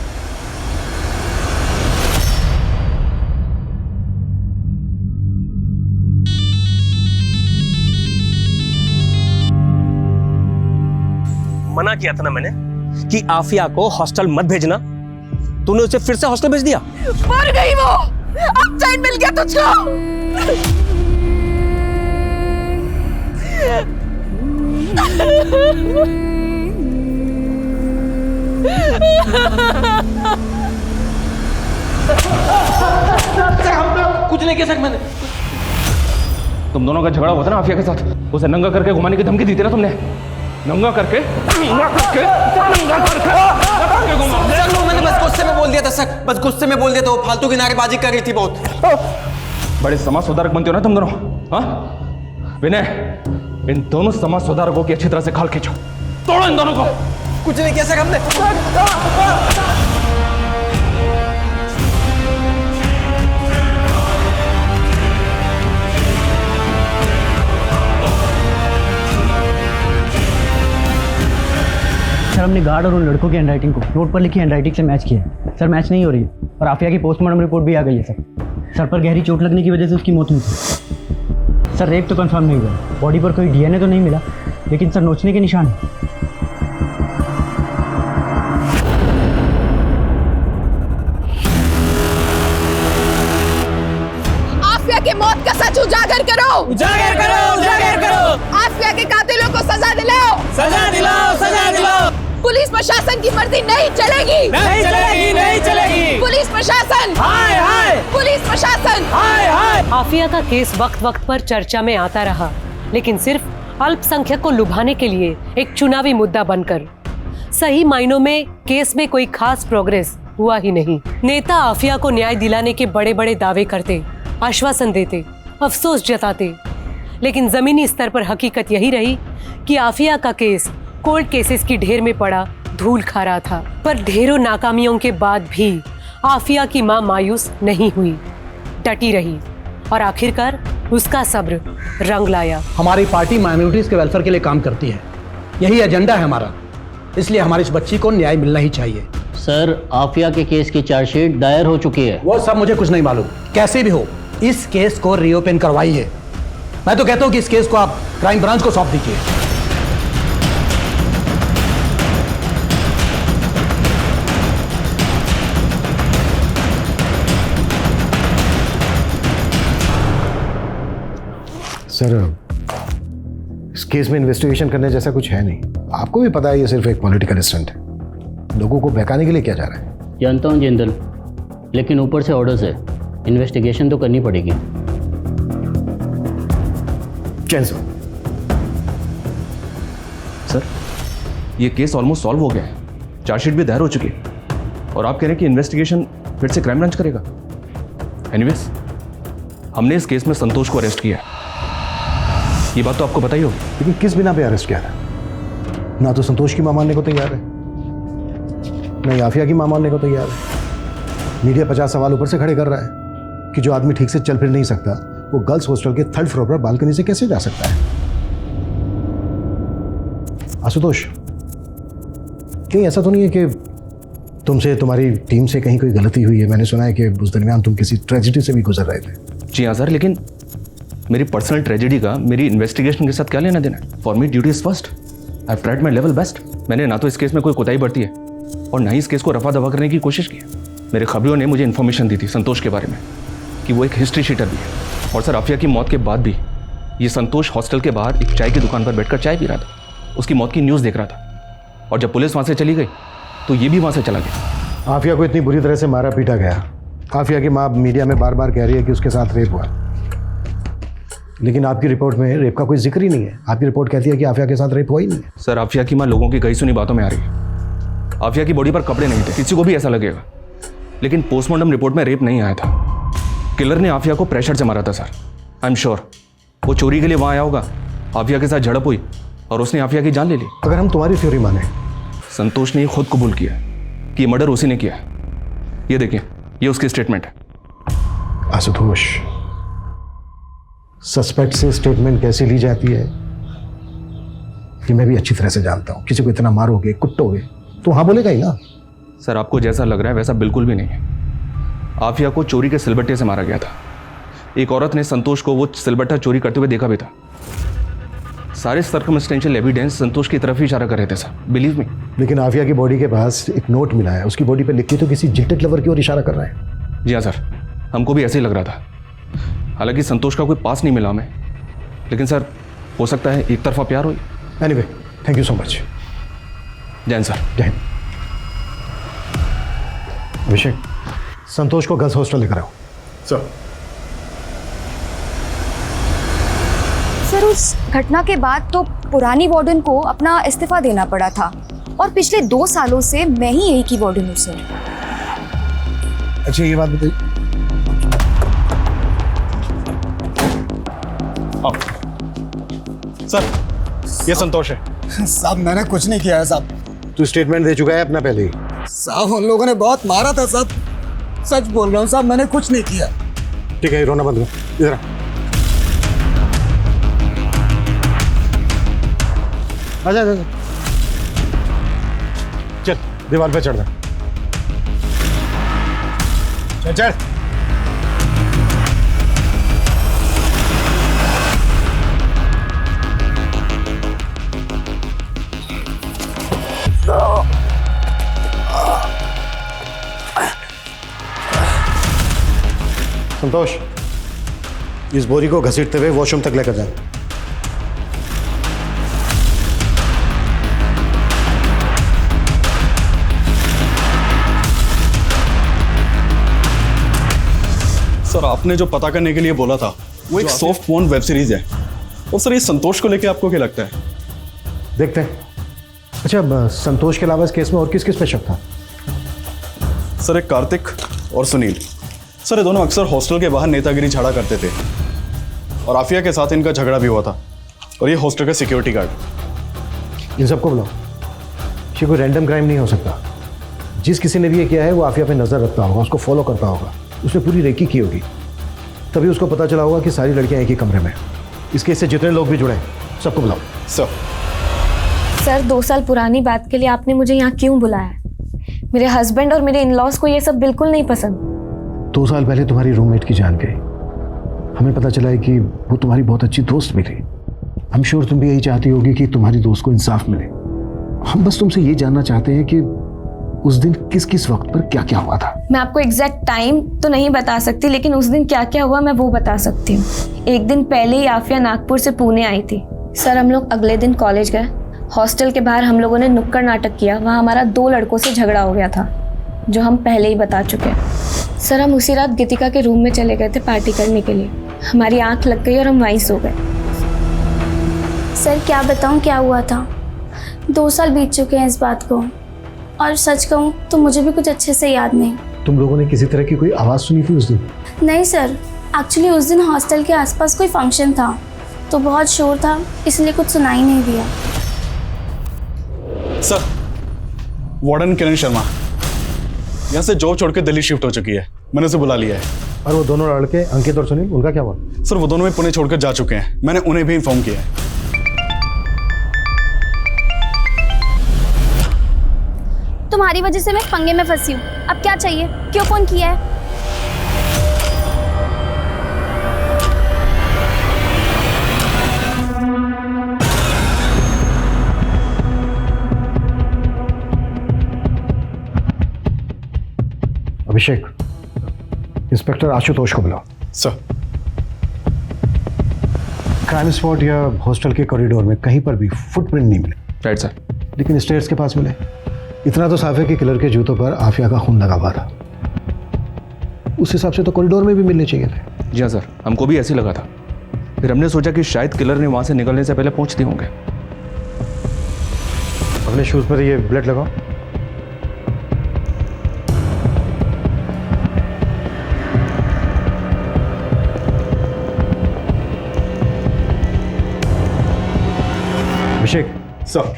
[SPEAKER 16] मना किया था ना मैंने कि आफिया को हॉस्टल मत भेजना, तूने उसे फिर से हॉस्टल भेज दिया।
[SPEAKER 2] मर गई वो, अब चैन मिल गया तुझको।
[SPEAKER 16] कुछ नहीं किया सर मैंने। तुम दोनों का झगड़ा हुआ था ना आफिया के साथ, उसे नंगा करके घुमाने की धमकी दी थी ना तुमने? नंगा करके
[SPEAKER 4] मैंने बस गुस्से में बोल दिया था सर, बस गुस्से में बोल दिया था। वो फालतू की नारेबाजी कर रही थी बहुत।
[SPEAKER 16] बड़े समाज सुधारक बनते हो ना तुम दोनों, हाँ? विनय, इन दोनों समाज सुधारकों की अच्छी तरह से खाल खींचो, तोड़ो इन दोनों को।
[SPEAKER 4] कुछ नहीं किया सर हमने।
[SPEAKER 9] सर हमने गार्ड और उन लड़कों की हैंडराइटिंग को नोट पर लिखी हैंडराइटिंग से मैच किया है। सर मैच नहीं हो रही है और आफिया की पोस्टमार्टम रिपोर्ट भी आ गई है सर। सर पर गहरी चोट लगने की वजह से उसकी मौत हुई थी। सर रेप तो कंफर्म नहीं हुआ, बॉडी पर कोई डीएनए तो नहीं मिला, लेकिन सर नोचने के निशान है।
[SPEAKER 2] आफिया की मौत का सच उजागर करो,
[SPEAKER 4] उजागर करो, उजागर करो।
[SPEAKER 2] आफिया के कातिलों को सजा दिलाओ,
[SPEAKER 4] सजा दिलाओ, सजा दिलाओ।
[SPEAKER 5] पुलिस प्रशासन की मर्जी नहीं चलेगी।
[SPEAKER 16] नहीं चलेगी, नहीं चलेगी।
[SPEAKER 5] पुलिस प्रशासन,
[SPEAKER 16] हाय हाय।
[SPEAKER 5] पुलिस प्रशासन,
[SPEAKER 16] हाय हाय।
[SPEAKER 7] आफिया का केस वक्त वक्त पर चर्चा में आता रहा, लेकिन सिर्फ अल्पसंख्यक को लुभाने के लिए एक चुनावी मुद्दा बनकर। सही मायनों में केस में कोई खास प्रोग्रेस हुआ ही नहीं। नेता आफिया को न्याय दिलाने के बड़े बड़े दावे करते, आश्वासन देते, अफसोस जताते, लेकिन जमीनी स्तर पर हकीकत यही रही कि आफिया का केस कोर्ट केसेस की ढेर में पड़ा धूल खा रहा था। पर ढेरों नाकामियों के बाद भी आफिया की मां मायूस नहीं हुई, डटी रही और आखिरकार उसका सब्र रंग लाया।
[SPEAKER 13] हमारी पार्टी माइनॉरिटीज के वेलफेयर के लिए काम करती है, यही एजेंडा है हमारा, इसलिए हमारी इस बच्ची को न्याय मिलना ही चाहिए।
[SPEAKER 9] सर, आफिया के केस की चार्जशीट दायर हो चुकी है।
[SPEAKER 13] वो सब मुझे कुछ नहीं मालूम, कैसे भी हो इस केस को रीओपन करवाइए। मैं तो कहता हूं कि इस केस को आप क्राइम ब्रांच को सौंप दीजिए।
[SPEAKER 11] सर, इस केस में इन्वेस्टिगेशन करने जैसा कुछ है नहीं। आपको भी पता है ये सिर्फ एक पॉलिटिकल स्टंट है। लोगों को बहकाने के लिए किया जा रहा है।
[SPEAKER 9] जानता हूँ जिंदल, लेकिन ऊपर से ऑर्डर्स है, इन्वेस्टिगेशन तो करनी पड़ेगी।
[SPEAKER 17] सर, ये केस ऑलमोस्ट सॉल्व हो गया है, चार्जशीट भी दायर हो चुकी है और आप कह रहे हैं कि इन्वेस्टिगेशन फिर से क्राइम ब्रांच करेगा। एनीवेज, हमने इस केस में संतोष को अरेस्ट किया है, ये बात तो आपको पता ही होगी।
[SPEAKER 11] लेकिन किस बिना पे अरेस्ट किया था? ना तो संतोष की मां मानने को तैयार है, ना आफिया की मां मानने को तैयार है। मीडिया 50 सवाल ऊपर से खड़े कर रहा है कि जो आदमी ठीक से चल फिर नहीं सकता वो गर्ल्स हॉस्टल के 3rd फ्लोर पर बालकनी से कैसे जा सकता है? आशुतोष, कहीं ऐसा तो नहीं है कि तुमसे, तुम्हारी टीम से कहीं कोई गलती हुई है? मैंने सुना है कि उस दरमियान तुम किसी ट्रेजेडी से भी गुजर रहे थे।
[SPEAKER 17] जी हाँ सर, लेकिन मेरी पर्सनल ट्रेजेडी का मेरी इन्वेस्टिगेशन के साथ क्या लेना देना? For me duty is first. I have tried my level best. मैंने ना तो इस केस में कोई कोताही बरती है और ना ही इस केस को रफा दफा करने की कोशिश की है। मेरे खबरों ने मुझे इन्फॉर्मेशन दी थी संतोष के बारे में कि वो एक हिस्ट्री शीटर भी है। और सर, आफिया की मौत के बाद भी ये संतोष हॉस्टल के बाहर एक चाय की दुकान पर बैठकर चाय पी रहा था, उसकी मौत की न्यूज़ देख रहा था। और जब पुलिस वहाँ से चली गई तो ये भी वहाँ से चला गया।
[SPEAKER 11] आफिया को इतनी बुरी तरह से मारा पीटा गया। आफिया की माँ मीडिया में बार बार कह रही है कि उसके साथ रेप हुआ, लेकिन आपकी रिपोर्ट में रेप का कोई जिक्र ही नहीं है। आपकी रिपोर्ट कहती है कि आफिया के साथ रेप हुआ ही नहीं है।
[SPEAKER 17] सर, आफिया की माँ लोगों की कई सुनी बातों में आ रही है। आफिया की बॉडी पर कपड़े नहीं थे, किसी को भी ऐसा लगेगा, लेकिन पोस्टमार्टम रिपोर्ट में रेप नहीं आया था। किलर ने आफिया को प्रेशर से मारा था सर। आई एम श्योर वो चोरी के लिए वहाँ आया होगा, आफिया के साथ झड़प हुई और उसने आफिया की जान ले ली।
[SPEAKER 11] अगर हम तुम्हारी थ्योरी माने,
[SPEAKER 17] संतोष ने खुद कबूल किया कि ये मर्डर उसी ने किया। ये देखिए, ये उसकी स्टेटमेंट है।
[SPEAKER 11] आशुतोष, सस्पेक्ट से स्टेटमेंट कैसे ली जाती है कि मैं भी अच्छी तरह से जानता हूं। किसी को इतना मारोगे, कुटोगे तो हाँ बोलेगा ही ना।
[SPEAKER 17] सर, आपको जैसा लग रहा है वैसा बिल्कुल भी नहीं है। आफिया को चोरी के सिलबट्टे से मारा गया था। एक औरत ने संतोष को वो सिलबट्टा चोरी करते हुए देखा भी था। सारे सर्कमस्टेंशियल एविडेंस संतोष की तरफ ही इशारा कर रहे थे सर, बिलीव मी।
[SPEAKER 11] लेकिन आफिया की बॉडी के पास एक नोट मिला है, उसकी बॉडी पे लिख के तो किसी जिल्टेड लवर की ओर इशारा कर रहा है।
[SPEAKER 17] जी हाँ सर, हमको भी ऐसे ही लग रहा था। हालांकि संतोष का कोई पास नहीं मिला हमें, लेकिन सर हो सकता है एक तरफा प्यार हो।
[SPEAKER 11] Anyway, thank you so much.
[SPEAKER 17] Jain sir.
[SPEAKER 11] Jain. Abhishek, Santosh को गर्ल्स हॉस्टल लेकर आओ।
[SPEAKER 18] सर।
[SPEAKER 21] सर, उस घटना के बाद तो पुरानी वार्डन को अपना इस्तीफा देना पड़ा था और पिछले 2 सालों से मैं ही यही की वार्डन हूँ सर।
[SPEAKER 11] अच्छा, ये बात बताइए।
[SPEAKER 14] सर, ये संतोष है।
[SPEAKER 19] साहब, मैंने कुछ नहीं किया है साहब।
[SPEAKER 11] तू स्टेटमेंट दे चुका है अपना पहले ही।
[SPEAKER 19] साहब, उन लोगों ने बहुत मारा था साहब। सच बोल रहा हूँ साहब, मैंने कुछ नहीं किया।
[SPEAKER 11] ठीक है, रोना बंद करो। इधर आ। आजा आजा। चल, दीवार पे चढ़ जा। चल चल। संतोष, इस बोरी को घसीटते हुए वॉशरूम तक लेकर जाए।
[SPEAKER 8] सर आपने जो पता करने के लिए बोला था वो एक सॉफ्ट पोर्न वेब सीरीज है। और सर ये संतोष को लेके आपको क्या लगता है?
[SPEAKER 11] देखते हैं। अच्छा, संतोष के अलावा इस केस में और किस किस पे शक था?
[SPEAKER 8] सर एक कार्तिक और सुनील। सर ये दोनों अक्सर हॉस्टल के बाहर नेतागिरी झाड़ा करते थे और आफिया के साथ इनका झगड़ा भी हुआ था। और ये हॉस्टल का सिक्योरिटी गार्ड।
[SPEAKER 11] इन सबको बुलाओ। ये कोई रैंडम क्राइम नहीं हो सकता। जिस किसी ने भी ये किया है वो आफिया पे नजर रखता होगा, उसको फॉलो करता होगा, उसने पूरी रेकी की होगी, तभी उसको पता चला होगा कि सारी लड़कियां एक ही कमरे में। इस केस से जितने लोग भी जुड़े सबको बुलाओ।
[SPEAKER 2] सर 2 साल पुरानी बात के लिए आपने मुझे यहाँ क्यों बुलाया? मेरे हस्बैंड और मेरे इन-लॉज को ये सब बिल्कुल नहीं पसंद।
[SPEAKER 11] 2 साल पहले तुम्हारी रूममेट की जान गई। हमें पता चला है कि वो तुम्हारी बहुत अच्छी दोस्त भी थी। आई एम श्योर तुम भी यही चाहती होगी कि तुम्हारी दोस्त को इंसाफ मिले। हम बस तुमसे ये जानना चाहते हैं कि उस दिन किस किस वक्त पर क्या क्या हुआ था।
[SPEAKER 2] मैं आपको एग्जैक्ट टाइम तो नहीं बता सकती, लेकिन उस दिन क्या क्या हुआ मैं वो बता सकती हूँ। एक दिन पहले ही आफिया नागपुर से पुणे आई थी। सर हम लोग अगले दिन कॉलेज गए। हॉस्टल के बाहर हम लोगों ने नुक्कड़ नाटक किया। वहाँ हमारा 2 लड़कों से झगड़ा हो गया था, जो हम पहले ही बता चुके हैं। सर हम उसी रात गीतिका के रूम में चले गए थे पार्टी करने के लिए। हमारी आंख लग गई और हम वहीं सो गए।
[SPEAKER 15] सर क्या बताऊं क्या हुआ था। 2 साल बीत चुके हैं इस बात को, और सच कहूं तो मुझे भी कुछ अच्छे से याद नहीं।
[SPEAKER 11] तुम लोगों ने किसी तरह की कोई आवाज़ सुनी थी उस दिन?
[SPEAKER 15] नहीं सर, एक्चुअली उस दिन हॉस्टल के आसपास कोई फंक्शन था तो बहुत शोर था, इसलिए कुछ सुनाई नहीं दिया।
[SPEAKER 8] सर वार्डन किरण शर्मा यहाँ से जॉब छोड़ के दिल्ली शिफ्ट हो चुकी है। मैंने उसे बुला लिया है।
[SPEAKER 11] और वो दोनों लड़के अंकित और सुनील, उनका क्या हुआ?
[SPEAKER 8] सर वो दोनों भी पुणे छोड़कर जा चुके हैं। मैंने उन्हें भी इन्फॉर्म किया है।
[SPEAKER 15] तुम्हारी वजह से मैं पंगे में फंसी हूँ। अब क्या चाहिए? क्यों फोन किया है?
[SPEAKER 11] अभिषेक, इंस्पेक्टर आशुतोष को बुलाओ।
[SPEAKER 8] सर।
[SPEAKER 11] क्राइम स्पॉट या हॉस्टल के कॉरिडोर में कहीं पर भी फुटप्रिंट नहीं मिले।
[SPEAKER 17] Right sir.
[SPEAKER 11] लेकिन स्टेयर्स के पास मिले। इतना तो साफ है कि किलर के जूतों पर आफिया का खून लगा हुआ था। उस हिसाब से तो कॉरिडोर में भी मिलने चाहिए थे।
[SPEAKER 17] जी हाँ सर, हमको भी ऐसे लगा था। फिर हमने सोचा कि शायद किलर ने वहां से निकलने से पहले पहुंचते होंगे।
[SPEAKER 11] अपने शूज पर ये ब्लेड लगाओ। अभिषेक
[SPEAKER 8] सर,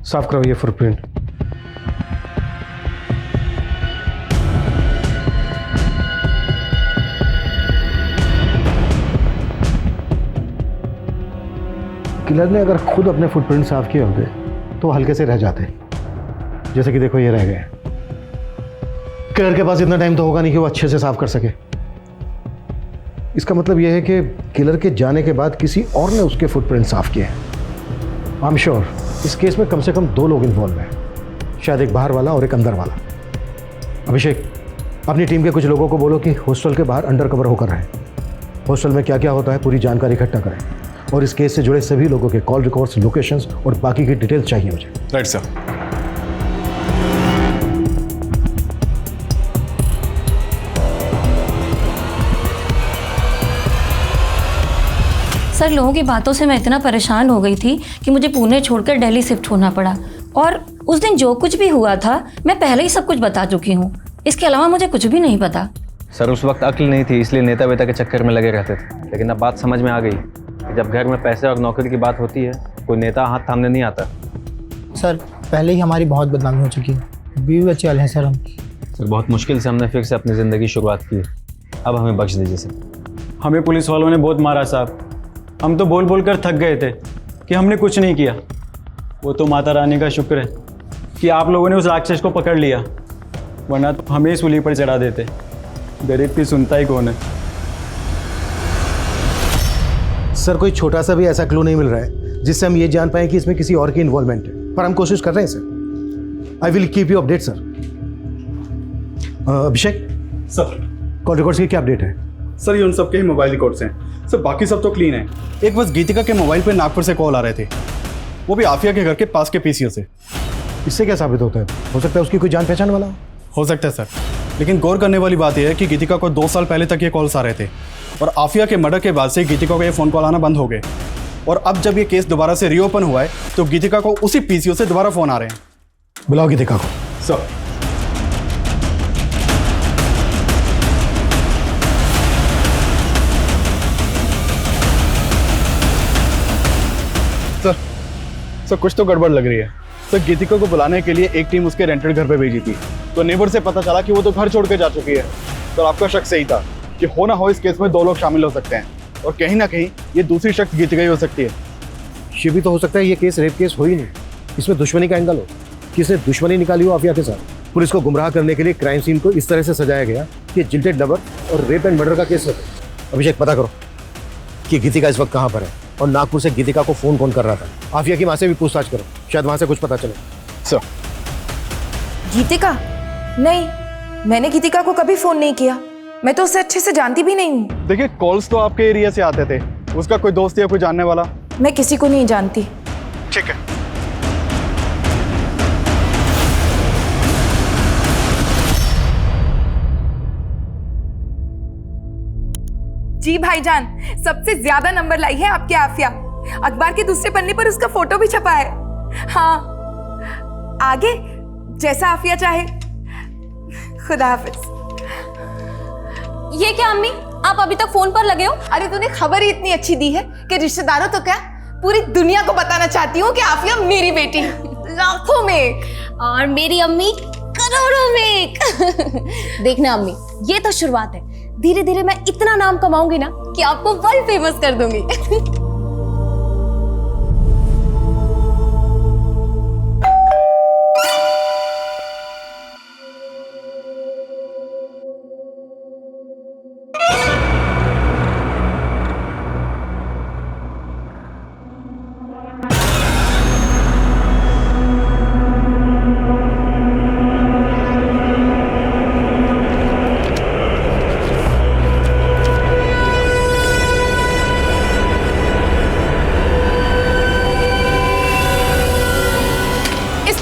[SPEAKER 11] साफ करो ये फुटप्रिंट। किलर ने अगर खुद अपने फुटप्रिंट साफ किए होते तो हल्के से रह जाते। जैसे कि देखो ये रह गए। किलर के पास इतना टाइम तो होगा नहीं कि वो अच्छे से साफ कर सके। इसका मतलब यह है कि किलर के जाने के बाद किसी और ने उसके फुटप्रिंट साफ किए हैं। आई एम श्योर इस केस में कम से कम 2 लोग इन्वॉल्व हैं, शायद एक बाहर वाला और एक अंदर वाला। अभिषेक, अपनी टीम के कुछ लोगों को बोलो कि हॉस्टल के बाहर अंडर कवर होकर रहें। हॉस्टल में क्या क्या होता है पूरी जानकारी इकट्ठा करें, और इस केस से जुड़े सभी लोगों के कॉल रिकॉर्ड्स, लोकेशंस और बाकी की डिटेल्स चाहिए मुझे।
[SPEAKER 8] Right sir.
[SPEAKER 22] सर लोगों की बातों से मैं इतना परेशान हो गई थी कि मुझे पुणे छोड़कर दिल्ली शिफ्ट होना पड़ा। और उस दिन जो कुछ भी हुआ था मैं पहले ही सब कुछ बता चुकी हूँ। इसके अलावा मुझे कुछ भी नहीं पता।
[SPEAKER 4] सर उस वक्त अक्ल नहीं थी, इसलिए नेता वेता के चक्कर में लगे रहते थे। लेकिन अब बात समझ में आ गई कि जब घर में पैसे और नौकरी की बात होती है कोई नेता हाथ थामने नहीं आता।
[SPEAKER 10] सर पहले ही हमारी बहुत बदनामी हो चुकी है। बीवी बच्चे वाले हैं सर हम।
[SPEAKER 4] सर बहुत मुश्किल से हमने फिर से अपनी ज़िंदगी शुरुआत की। अब हमें बख्श दीजिए सर।
[SPEAKER 3] हमें पुलिस वालों ने बहुत मारा साहब। हम तो बोल बोल कर थक गए थे कि हमने कुछ नहीं किया। वो तो माता रानी का शुक्र है कि आप लोगों ने उस राक्षस को पकड़ लिया, वरना तो हमें ही सूली पर चढ़ा देते। गरीब की सुनता ही कौन है।
[SPEAKER 11] सर कोई छोटा सा भी ऐसा क्लू नहीं मिल रहा है जिससे हम ये जान पाएं कि इसमें किसी और की इन्वॉल्वमेंट है, पर हम कोशिश कर रहे हैं sir. I will keep you update sir. Abhishek
[SPEAKER 8] sir,
[SPEAKER 11] call records की क्या अपडेट है?
[SPEAKER 8] सर ये उन सबके ही मोबाइल रिकॉर्ड्स हैं सर, बाकी सब तो क्लीन है। एक बस गीतिका के मोबाइल पे नागपुर से कॉल आ रहे थे, वो भी आफिया के घर के पास के पीसीओ से।
[SPEAKER 11] इससे क्या साबित होता है? हो सकता है उसकी कोई जान पहचान वाला
[SPEAKER 8] हो सकता है सर। लेकिन गौर करने वाली बात यह है कि गीतिका को 2 साल पहले तक ये कॉल्स आ रहे थे और आफिया के मर्डर के बाद से गीतिका को ये फ़ोन कॉल आना बंद हो गए। और अब जब ये केस दोबारा से रीओपन हुआ है तो गीतिका को उसी पीसीओ से दोबारा फ़ोन आ रहे हैं।
[SPEAKER 11] बुलाओ गीतिका को।
[SPEAKER 8] सर। सर कुछ तो गड़बड़ लग रही है। सर गीतिका को बुलाने के लिए एक टीम उसके रेंटेड घर पे भेजी थी, तो नेबर से पता चला कि वो तो घर छोड़ के जा चुकी है। तो आपका शक सही था कि हो ना हो इस केस में 2 लोग शामिल हो सकते हैं और कहीं ना कहीं ये दूसरी शख्स गीतिका ही हो सकती है।
[SPEAKER 11] ये भी तो हो सकता है ये केस रेप केस हो ही नहीं, इसमें दुश्मनी का एंगल हो, किसने दुश्मनी निकाली हो आफिया के साथ। पुलिस को गुमराह करने के लिए क्राइम सीन को इस तरह से सजाया गया कि जिल्टेड लवर और रेप एंड मर्डर का केस लगे। अभिषेक पता करो कि गीतिका इस वक्त कहाँ पर है और नागपुर से गीतिका को फोन कौन कर रहा था। आफिया की माँ से भी पूछताछ करो, शायद वहां से कुछ पता चले।
[SPEAKER 8] सर।
[SPEAKER 5] गीतिका? नहीं, मैंने गीतिका को कभी फोन नहीं किया, मैं तो उसे अच्छे से जानती भी नहीं हूँ।
[SPEAKER 8] देखिए कॉल्स तो आपके एरिया से आते थे, उसका कोई दोस्त या कोई जानने वाला?
[SPEAKER 5] मैं किसी को नहीं जानती।
[SPEAKER 8] ठीक है।
[SPEAKER 5] जी भाईजान, सबसे ज्यादा नंबर लाई है आपकी आफिया। अखबार के दूसरे पन्ने पर उसका फोटो भी छपा है। हाँ, आगे जैसा आफिया चाहे। खुदा हाफिज।
[SPEAKER 21] ये क्या अम्मी, आप अभी तक फोन पर लगे हो?
[SPEAKER 5] अरे तूने खबर ही इतनी अच्छी दी है कि रिश्तेदारों तो क्या पूरी दुनिया को बताना चाहती हूँ कि आफिया मेरी बेटी लाखों में
[SPEAKER 21] और मेरी अम्मी करोड़ों में। देखना अम्मी, ये तो शुरुआत है, धीरे धीरे मैं इतना नाम कमाऊंगी ना कि आपको वर्ल्ड फेमस कर दूंगी।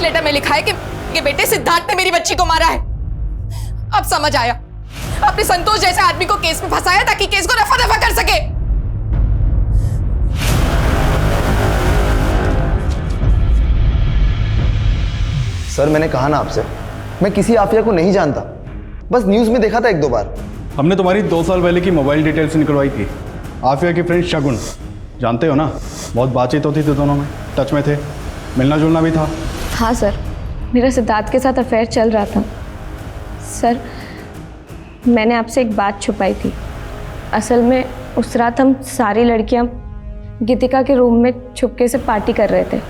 [SPEAKER 5] लेटर में लिखा है कि बेटे सिद्धार्थ ने मेरी बच्ची को मारा है। अब समझ आया, अपने संतोष जैसे आदमी को केस में फंसाया ताकि केस को रफा दफा कर सके।
[SPEAKER 1] सर मैंने कहा ना आपसे, मैं किसी आफिया को नहीं जानता, बस न्यूज में देखा था 1-2 बार।
[SPEAKER 8] हमने तुम्हारी 2 साल पहले की मोबाइल डिटेल्स निकलवाई थी। आफिया की फ्रेंड शगुन, जानते हो ना, बहुत बातचीत होती थी, दोनों में टच में थे, मिलना जुलना भी था।
[SPEAKER 2] हाँ सर, मेरा सिद्धार्थ के साथ अफेयर चल रहा था। सर मैंने आपसे एक बात छुपाई थी। असल में उस रात हम सारी लड़कियां गीतिका के रूम में छुपके से पार्टी कर रहे थे,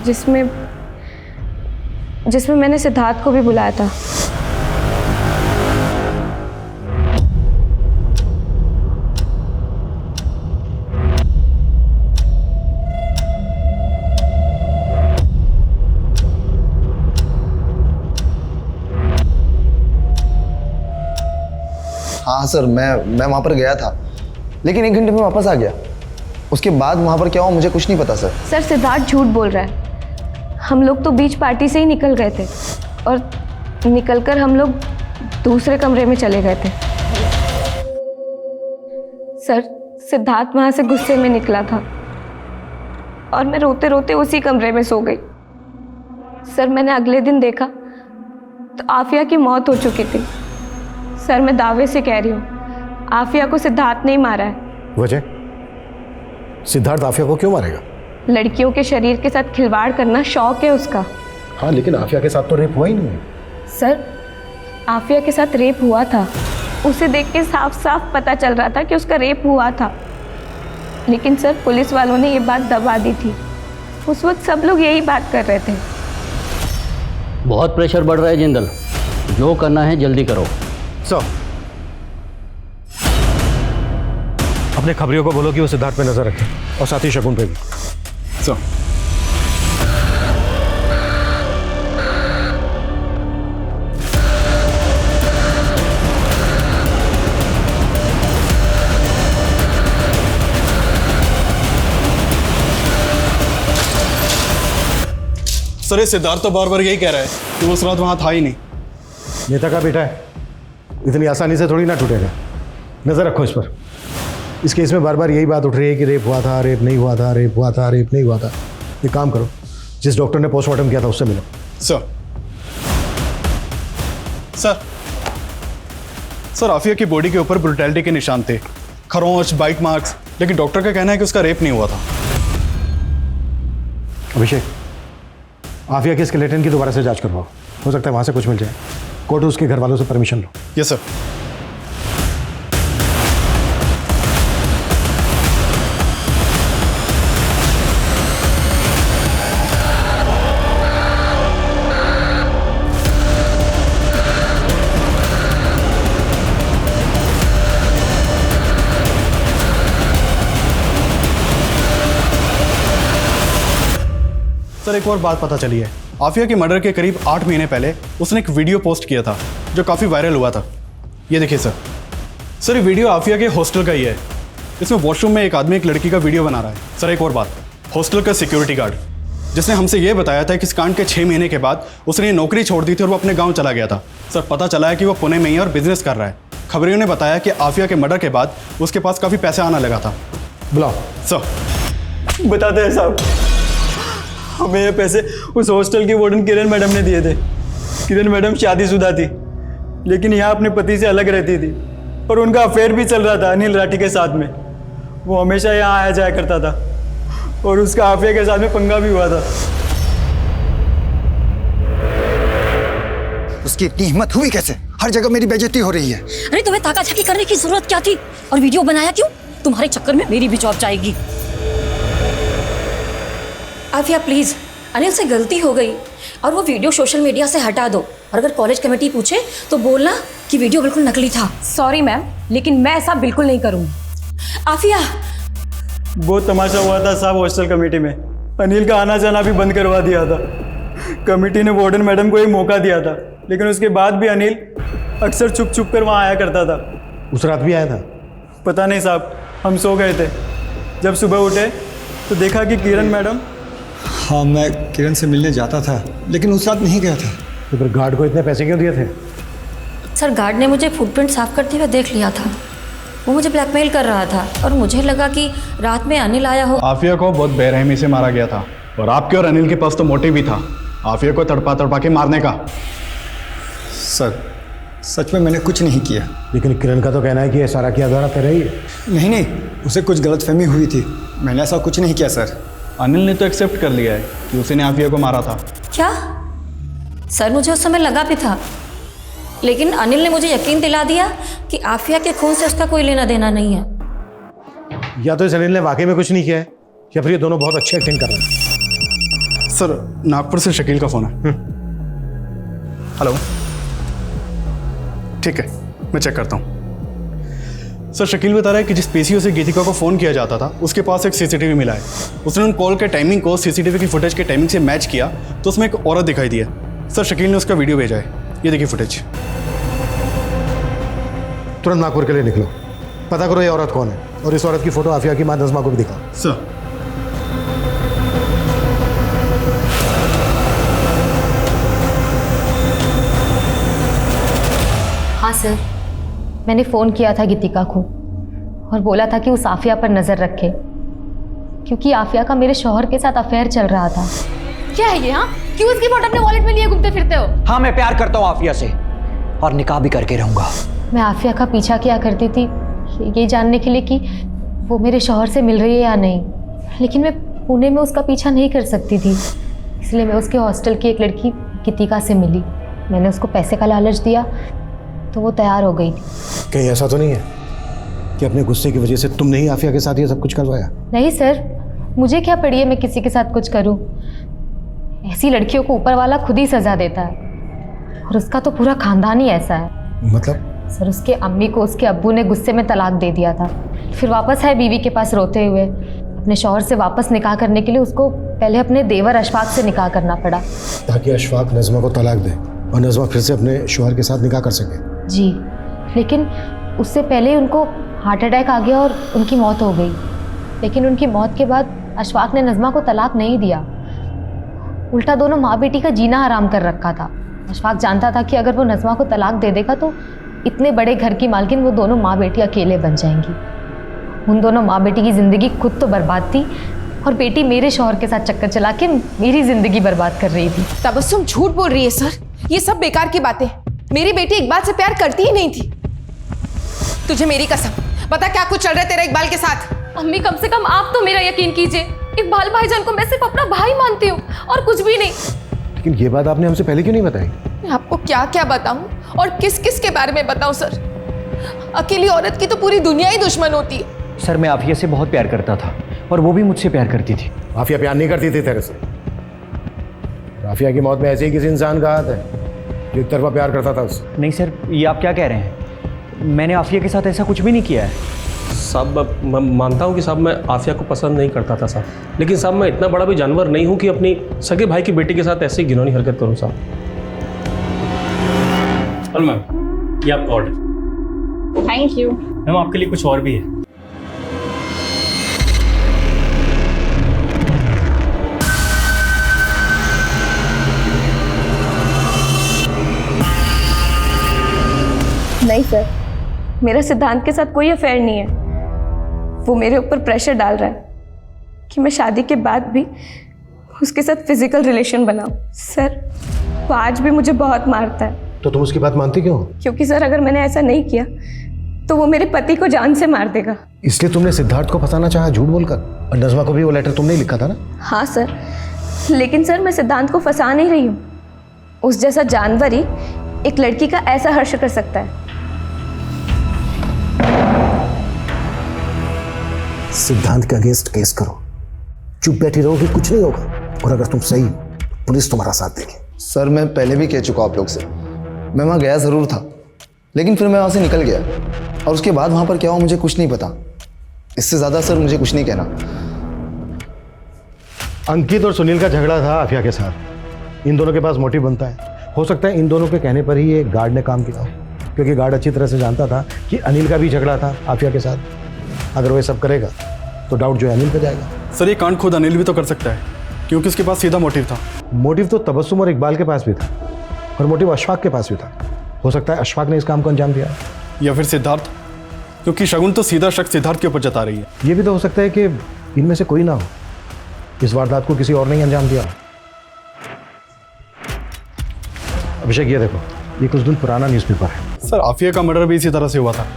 [SPEAKER 2] जिसमें मैंने सिद्धार्थ को भी बुलाया था।
[SPEAKER 1] हाँ सर, मैं वहाँ पर गया था, लेकिन 1 घंटे में वापस आ गया। उसके बाद वहाँ पर क्या हुआ मुझे कुछ नहीं पता सर।
[SPEAKER 2] सर सिद्धार्थ झूठ बोल रहा है। हम लोग तो बीच पार्टी से ही निकल गए थे और निकलकर हम लोग दूसरे कमरे में चले गए थे। सर सिद्धार्थ वहाँ से गुस्से में निकला था और मैं रोते रोते उसी कमरे में सो गई। सर मैंने अगले दिन देखा तो आफिया की मौत हो चुकी थी। सर मैं दावे से कह रही हूँ, आफिया को सिद्धार्थ नहीं मारा है।
[SPEAKER 11] वजह? सिद्धार्थ आफिया को क्यों मारेगा?
[SPEAKER 2] लड़कियों के शरीर के साथ खिलवाड़ करना शौक है उसका।
[SPEAKER 11] हाँ, लेकिन आफिया के साथ तो रेप हुआ ही नहीं।
[SPEAKER 2] सर आफिया के साथ रेप हुआ था, उसे देख के साफ साफ पता चल रहा था कि उसका रेप हुआ था। लेकिन सर पुलिस वालों ने ये बात दबा दी थी। उस वक्त सब लोग यही बात कर रहे थे।
[SPEAKER 9] बहुत प्रेशर बढ़ रहा है जिंदल, जो करना है जल्दी करो।
[SPEAKER 11] सर अपने खबरियों को बोलो कि वो सिद्धार्थ पे नजर रखे और साथ ही शगुन पे भी।
[SPEAKER 8] सर सर ये सिद्धार्थ तो बार बार यही कह रहा है कि वो उस रात वहां था ही नहीं।
[SPEAKER 11] नेता का बेटा है, इतनी आसानी से थोड़ी ना टूटेगा। नज़र रखो इस पर। इस केस में बार बार यही बात उठ रही है कि रेप हुआ था, रेप नहीं हुआ था, रेप हुआ था, रेप नहीं हुआ था। एक काम करो, जिस डॉक्टर ने पोस्टमार्टम किया था उससे मिलो।
[SPEAKER 8] सर सर सर आफिया की बॉडी के ऊपर ब्रुटैलिटी के निशान थे, खरोंच, बाइट मार्क्स, लेकिन डॉक्टर का कहना है कि उसका रेप नहीं हुआ था।
[SPEAKER 11] अभिषेक, आफिया के स्केलेटन की दोबारा से जांच करवाओ, हो सकता है वहाँ से कुछ मिल जाए। कोर्ट उसके घर वालों से परमिशन लो।
[SPEAKER 8] Yes sir. सर एक और बात पता चली है, आफिया के मर्डर के करीब 8 महीने पहले उसने एक वीडियो पोस्ट किया था जो काफ़ी वायरल हुआ था। ये देखिए सर। सर ये वीडियो आफिया के हॉस्टल का ही है। इसमें वॉशरूम में एक आदमी एक लड़की का वीडियो बना रहा है। सर एक और बात, हॉस्टल का सिक्योरिटी गार्ड जिसने हमसे ये बताया था कि इस कांड के 6 महीने के बाद उसने ये नौकरी छोड़ दी थी और वो अपने गाँव चला गया था। सर पता चला है कि वो पुणे में ही और बिजनेस कर रहा है। खबरियों ने बताया कि आफिया के मर्डर के बाद उसके पास काफ़ी पैसे आना लगा था।
[SPEAKER 11] बुलाओ।
[SPEAKER 3] सर बताते हैं साहब, हमें ये पैसे उस हॉस्टल की वार्डन किरण मैडम ने दिए थे। किरण मैडम शादीशुदा थी, लेकिन यहाँ अपने पति से अलग रहती थी और उनका अफेयर भी चल रहा था अनिल राठी के साथ में। वो हमेशा यहाँ आया जाया करता था और उसका आफिया के साथ में पंगा भी हुआ था।
[SPEAKER 19] उसकी इतनी हिम्मत हुई कैसे? हर जगह मेरी बेइज्जती हो रही है।
[SPEAKER 22] अरे तुम्हें ताका-झाकी करने की जरूरत क्या थी? और वीडियो बनाया क्यों? तुम्हारे चक्कर में मेरी भी जॉब जाएगी। आफिया प्लीज, अनिल से गलती हो गई और वो वीडियो सोशल मीडिया से हटा दो। और अगर कॉलेज कमेटी पूछे तो बोलना कि वीडियो बिल्कुल नकली था।
[SPEAKER 21] सॉरी मैम, लेकिन मैं ऐसा बिल्कुल नहीं करूँगी।
[SPEAKER 22] आफिया,
[SPEAKER 3] बहुत तमाशा हुआ था साहब हॉस्टल कमेटी में। अनिल का आना जाना भी बंद करवा दिया था। कमेटी ने वार्डन मैडम को एक मौका दिया था, लेकिन उसके बाद भी अनिल अक्सर छुप छुप कर वहाँ आया करता था।
[SPEAKER 11] उस रात भी आया था?
[SPEAKER 3] पता नहीं साहब, हम सो गए थे। जब सुबह उठे तो देखा कि किरण मैडम।
[SPEAKER 12] हाँ, मैं किरण से मिलने जाता था, लेकिन उस रात नहीं गया था।
[SPEAKER 11] तो फिर गार्ड को इतने पैसे क्यों दिए थे?
[SPEAKER 22] सर गार्ड ने मुझे फुटप्रिंट साफ करते हुए देख लिया था। वो मुझे ब्लैकमेल कर रहा था और मुझे लगा कि रात में अनिल आया हो।
[SPEAKER 8] आफिया को बहुत बेरहमी से मारा गया था और आपके और अनिल के पास तो मोटिव भी था आफिया को तड़पा तड़पा के मारने का।
[SPEAKER 12] सर सच में मैंने कुछ नहीं किया।
[SPEAKER 11] लेकिन किरण का तो कहना है कि ये सारा किया धरा तेरा ही है।
[SPEAKER 12] नहीं नहीं, उसे कुछ गलतफहमी हुई थी। मैंने ऐसा कुछ नहीं किया सर।
[SPEAKER 8] अनिल ने तो एक्सेप्ट कर लिया है कि उसने आफिया को मारा था।
[SPEAKER 22] क्या? सर मुझे उस समय लगा भी था, लेकिन अनिल ने मुझे यकीन दिला दिया कि आफिया के खून से उसका कोई लेना देना नहीं है।
[SPEAKER 11] या तो इस अनिल ने वाकई में कुछ नहीं किया है, या फिर ये दोनों बहुत अच्छी एक्टिंग कर रहे हैं।
[SPEAKER 8] सर नागपुर से शकील का फोन है। हेलो, ठीक है, मैं चेक करता हूँ। सर शकील बता रहा है कि जिस पीसीओ से गीतिका को फ़ोन किया जाता था उसके पास एक सीसीटीवी मिला है। उसने उन कॉल के टाइमिंग को सीसीटीवी की फुटेज के टाइमिंग से मैच किया तो उसमें एक औरत दिखाई दी है। सर शकील ने उसका वीडियो भेजा है, ये देखिए फुटेज।
[SPEAKER 11] तुरंत नागपुर के लिए निकलो, पता करो ये औरत कौन है और इस औरत की फ़ोटो आफिया की माँ नज़मा को भी दिखाओ।
[SPEAKER 8] सर।
[SPEAKER 21] हाँ सर, मैंने फ़ोन किया था गीतिका को और बोला था कि उस आफिया पर नज़र रखे, क्योंकि आफिया का मेरे शौहर के साथ अफेयर चल रहा था। क्या है ये? हाँ, क्यों इसकी फोटो अपने वॉलेट में लिए घूमते फिरते हो?
[SPEAKER 13] हाँ, मैं प्यार करता हूँ आफिया से और निकाह भी करके रहूंगा।
[SPEAKER 21] मैं आफिया का पीछा किया करती थी ये जानने के लिए कि वो मेरे शौहर से मिल रही है या नहीं, लेकिन मैं पुणे में उसका पीछा नहीं कर सकती थी, इसलिए मैं उसके हॉस्टल की एक लड़की गीतिका से मिली। मैंने उसको पैसे का लालच दिया तो वो तैयार हो गई थी।
[SPEAKER 11] कहीं ऐसा तो नहीं है कि अपने गुस्से की वजह से तुमने ही आफिया के साथ ये सब कुछ करवाया?
[SPEAKER 21] नहीं सर, मुझे क्या पड़ी है मैं किसी के साथ कुछ करूं। ऐसी लड़कियों को ऊपर वाला खुद ही सजा देता है और उसका तो पूरा खानदान ही ऐसा है।
[SPEAKER 11] मतलब?
[SPEAKER 21] सर उसके अम्मी को उसके अब्बू ने गुस्से में तलाक दे दिया था, फिर वापस आए बीवी के पास रोते हुए। अपने शौहर से वापस निकाह करने के लिए उसको पहले अपने देवर अशफाक से निकाह करना पड़ा,
[SPEAKER 11] ताकि अशफाक नज़मा को तलाक दे और नज़मा फिर से अपने शौहर के साथ निकाह कर सके।
[SPEAKER 21] जी, लेकिन उससे पहले उनको हार्ट अटैक आ गया और उनकी मौत हो गई। लेकिन उनकी मौत के बाद अशफाक ने नज़मा को तलाक नहीं दिया, उल्टा दोनों माँ बेटी का जीना हराम कर रखा था। अशफाक जानता था कि अगर वो नज़मा को तलाक दे देगा तो इतने बड़े घर की मालकिन वो दोनों माँ बेटी अकेले बन जाएंगी। उन दोनों माँ बेटी की ज़िंदगी खुद तो बर्बाद थी और बेटी मेरे शौहर के साथ चक्कर चला के मेरी ज़िंदगी बर्बाद कर रही थी।
[SPEAKER 5] तबस्सुम झूठ बोल रही है सर, ये सब बेकार की बातें। मेरी बेटी इकबाल से प्यार करती ही नहीं थी। तुझे मेरी कसम पता क्या कुछ चल रहा है तेरा इकबाल के साथ।
[SPEAKER 21] अम्मी कम से कम आप तो मेरा यकीन कीजिए, इकबाल भाईजान को मैं सिर्फ अपना भाई मानती हूँ और कुछ भी नहीं।
[SPEAKER 6] लेकिन ये बात आपने हमसे पहले क्यों नहीं बताई?
[SPEAKER 5] मैं आपको क्या क्या बताऊं और किस किस के बारे में बताऊं सर? अकेली औरत की तो पूरी दुनिया ही दुश्मन होती है।
[SPEAKER 9] सर मैं आफिया से बहुत प्यार करता था और वो भी मुझसे प्यार करती थी।
[SPEAKER 6] आफिया प्यार नहीं करती थी तेरे से। आफिया की मौत में ऐसे ही किसी इंसान का हाथ है जो एक तरफा प्यार करता था उससे।
[SPEAKER 9] नहीं सर, ये आप क्या कह रहे हैं? मैंने आफिया के साथ ऐसा कुछ भी नहीं किया है।
[SPEAKER 16] साहब मैं मानता हूँ कि साहब मैं आफिया को पसंद नहीं करता था साहब, लेकिन साहब मैं इतना बड़ा भी जानवर नहीं हूँ कि अपनी सगे भाई की बेटी के साथ ऐसी घिनौनी हरकत करूँ साहब। और मैम ये आपका ऑर्डर।
[SPEAKER 22] Thank you.
[SPEAKER 14] मैम आपके लिए कुछ और भी है।
[SPEAKER 2] नहीं सर, मेरा सिद्धांत के साथ कोई अफेयर नहीं है। वो मेरे ऊपर प्रेशर डाल रहा है कि मैं शादी के बाद भी उसके साथ फिजिकल रिलेशन बनाऊं। सर वो आज भी मुझे बहुत मारता है।
[SPEAKER 6] तो तुम उसकी बात मानती क्यों?
[SPEAKER 2] क्योंकि सर अगर मैंने ऐसा नहीं किया तो वो मेरे पति को जान से मार देगा।
[SPEAKER 6] इसलिए तुमने सिद्धार्थ को फंसाना चाहा झूठ बोलकर, और नज़मा को भी वो लेटर तुमने ही लिखा था ना?
[SPEAKER 2] हाँ सर, लेकिन सर मैं सिद्धांत को फंसा नहीं रही हूँ। उस जैसा जानवर ही एक लड़की का ऐसा हर्ष कर सकता है।
[SPEAKER 6] सिद्धांत के अगेंस्ट केस करो, चुप बैठी रहोगे कुछ नहीं होगा, और अगर तुम सही तो पुलिस तुम्हारा साथ देगी।
[SPEAKER 1] सर मैं पहले भी कह चुका आप लोग से, मैं वहाँ गया ज़रूर था, लेकिन फिर मैं वहाँ से निकल गया और उसके बाद वहाँ पर क्या हुआ मुझे कुछ नहीं पता। इससे ज़्यादा सर मुझे कुछ नहीं कहना।
[SPEAKER 6] अंकित और सुनील का झगड़ा था आफिया के साथ। इन दोनों के पास मोटिव बनता है। हो सकता है इन दोनों के कहने पर ही ये गार्ड ने काम किया हो, क्योंकि गार्ड अच्छी तरह से जानता था कि अनिल का भी झगड़ा था आफिया के साथ। अगर वो सब करेगा तो डाउट जो है अनिल पे जाएगा।
[SPEAKER 8] सर ये कांड खुद अनिल भी तो कर सकता है, क्योंकि उसके पास सीधा मोटिव था।
[SPEAKER 6] मोटिव तो तबस्सुम और इकबाल के पास भी था, और मोटिव अशफाक के पास भी था। हो सकता है अशफाक ने इस काम को अंजाम दिया,
[SPEAKER 8] या फिर सिद्धार्थ, क्योंकि शगुन तो सीधा शक सिद्धार्थ के ऊपर जता रही है।
[SPEAKER 6] ये भी तो हो सकता है कि इनमें से कोई ना हो, इस वारदात को किसी और ने अंजाम दिया। अभिषेक ये देखो, ये कुछ दिन पुराना न्यूज़पेपर है।
[SPEAKER 8] सर आफिया का मर्डर भी इसी तरह से हुआ था,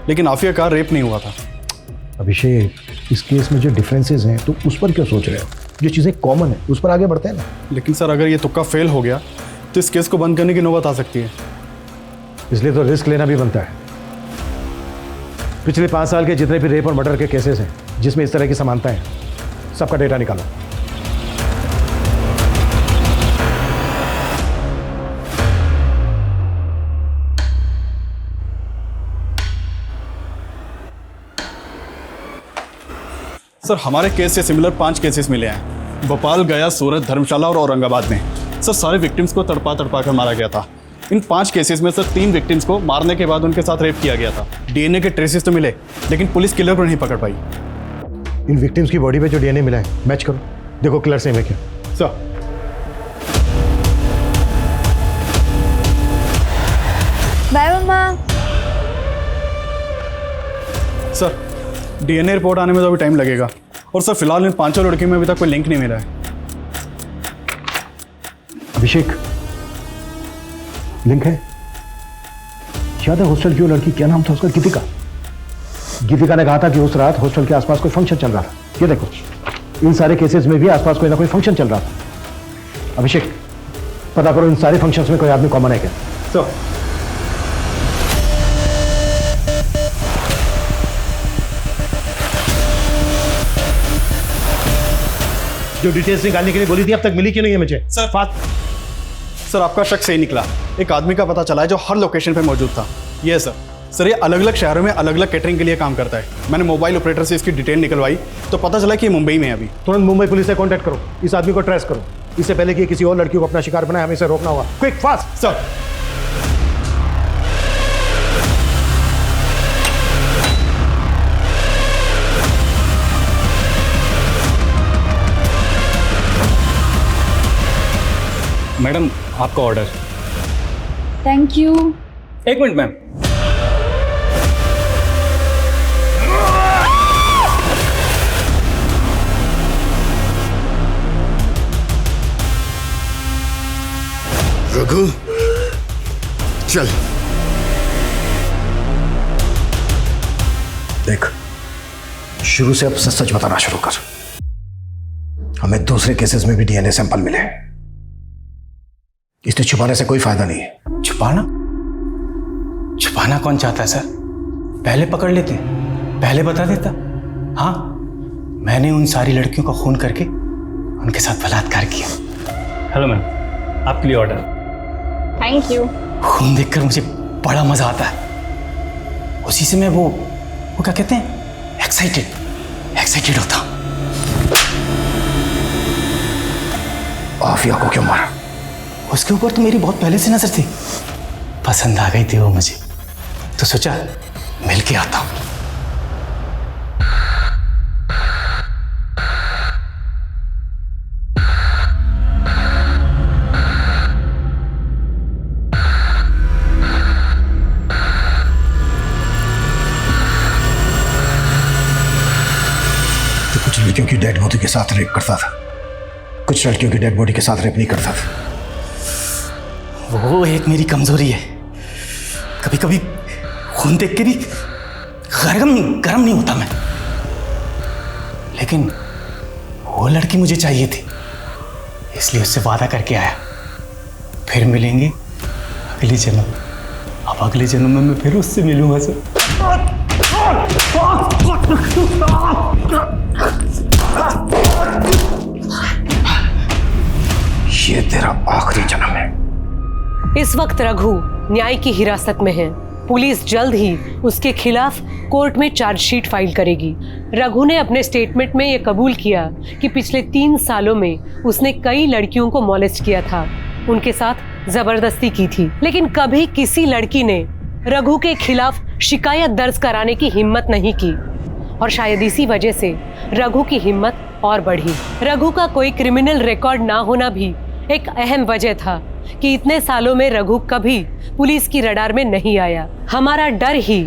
[SPEAKER 8] लेकिन आफिया का रेप नहीं हुआ था।
[SPEAKER 6] अभिषेक इस केस में जो डिफरेंसेस हैं तो उस पर क्यों सोच रहे हो? जो चीज़ें कॉमन है उस पर आगे बढ़ते हैं ना।
[SPEAKER 8] लेकिन सर अगर ये तुक्का फेल हो गया तो इस केस को बंद करने की नौबत आ सकती है।
[SPEAKER 6] इसलिए तो रिस्क लेना भी बनता है। पिछले 5 साल के जितने भी रेप और मर्डर के केसेस हैं जिसमें इस तरह की समानता है, सबका डेटा निकालो।
[SPEAKER 8] सर हमारे केस से सिमिलर 5 केसेस मिले हैं, भोपाल, गया, सूरत, धर्मशाला और औरंगाबाद में। सर सारे विक्टिम्स को तड़पा तड़पा कर मारा गया था। इन 5 केसेस में सर 3 विक्टिम्स को मारने के बाद उनके साथ रेप किया गया था। डीएनए के ट्रेसेस तो मिले, लेकिन पुलिस किलर को नहीं पकड़ पाई।
[SPEAKER 6] इन विक्टिम्स की बॉडी पे जो डीएनए मिला है मैच करो, देखो किलर सेम है क्या।
[SPEAKER 8] सर
[SPEAKER 2] बाय मम्मा।
[SPEAKER 8] सर डीएनए रिपोर्ट आने में तो अभी टाइम लगेगा, और सर फिलहाल इन 5 लड़कियों में अभी तक कोई लिंक नहीं मिला है।
[SPEAKER 6] अभिषेक लिंक है, याद है हॉस्टल की वो लड़की, क्या नाम था उसका? गीतिका। गीतिका ने कहा था कि उस रात हॉस्टल के आसपास कोई फंक्शन चल रहा था। ये देखो इन सारे केसेस में भी आसपास कोई ना कोई फंक्शन चल रहा था। अभिषेक पता करो इन सारे फंक्शंस में कोई आदमी कॉमन है क्या।
[SPEAKER 8] सर
[SPEAKER 6] जो डिटेल्स निकालने के लिए बोली थी अब तक मिली क्यों नहीं है मुझे?
[SPEAKER 8] सर आपका शक सही निकला। एक आदमी का पता चला है जो हर लोकेशन पे मौजूद था। ये सर ये अलग अलग शहरों में अलग अलग कैटरिंग के लिए काम करता है। मैंने मोबाइल ऑपरेटर से इसकी डिटेल निकलवाई तो पता चला कि ये मुंबई में है। अभी
[SPEAKER 6] तुरंत मुंबई पुलिस से कांटेक्ट करो, इस आदमी को ट्रेस करो। इससे पहले कि किसी और लड़की को अपना शिकार बनाए, हमें इसे रोकना होगा। Quick fast.
[SPEAKER 8] सर
[SPEAKER 16] मैडम आपका ऑर्डर।
[SPEAKER 22] Thank you.
[SPEAKER 16] एक मिनट मैम,
[SPEAKER 7] रघु चल।
[SPEAKER 6] देख, शुरू से अब सच बताना शुरू कर। हमें दूसरे केसेस में भी डीएनए सैंपल मिले। इसे छुपाने से कोई फायदा नहीं है।
[SPEAKER 3] छुपाना? छुपाना कौन चाहता है सर? पहले पकड़ लेते, पहले बता देता। हाँ, मैंने उन सारी लड़कियों का खून करके उनके साथ बलात्कार किया।
[SPEAKER 14] हेलो मैम, आपके लिए ऑर्डर।
[SPEAKER 2] Thank you.
[SPEAKER 3] खून देखकर मुझे बड़ा मजा आता है। उसी से मैं वो क्या कहते हैं, एक्साइटेड होता हूं।
[SPEAKER 6] आफिया को क्यों मारा?
[SPEAKER 3] उसके ऊपर तो मेरी बहुत पहले से नजर थी, पसंद आ गई थी वो मुझे, तो सोचा मिल के आता हूं।
[SPEAKER 6] तो कुछ लड़कियों की डेड बॉडी के साथ रेप करता था, कुछ लड़कियों की डेड बॉडी के साथ रेप नहीं करता था।
[SPEAKER 3] वो एक मेरी कमजोरी है। कभी कभी खून देख के भी गरम नहीं होता मैं। लेकिन वो लड़की मुझे चाहिए थी, इसलिए उससे वादा करके आया, फिर मिलेंगे अगले जन्म। अब अगले जन्म में मैं फिर उससे मिलूंगा सर।
[SPEAKER 6] ये तेरा आखिरी जन्म है।
[SPEAKER 20] इस वक्त रघु न्याय की हिरासत में है। पुलिस जल्द ही उसके खिलाफ कोर्ट में चार्जशीट फाइल करेगी। रघु ने अपने स्टेटमेंट में यह कबूल किया कि पिछले 3 सालों में उसने कई लड़कियों को मॉलेस्ट किया था, उनके साथ जबरदस्ती की थी, लेकिन कभी किसी लड़की ने रघु के खिलाफ शिकायत दर्ज कराने की हिम्मत नहीं की। और शायद इसी वजह से रघु की हिम्मत और बढ़ी। रघु का कोई क्रिमिनल रिकॉर्ड ना होना भी एक अहम वजह था कि इतने सालों में रघु कभी पुलिस की रडार में नहीं आया। हमारा डर ही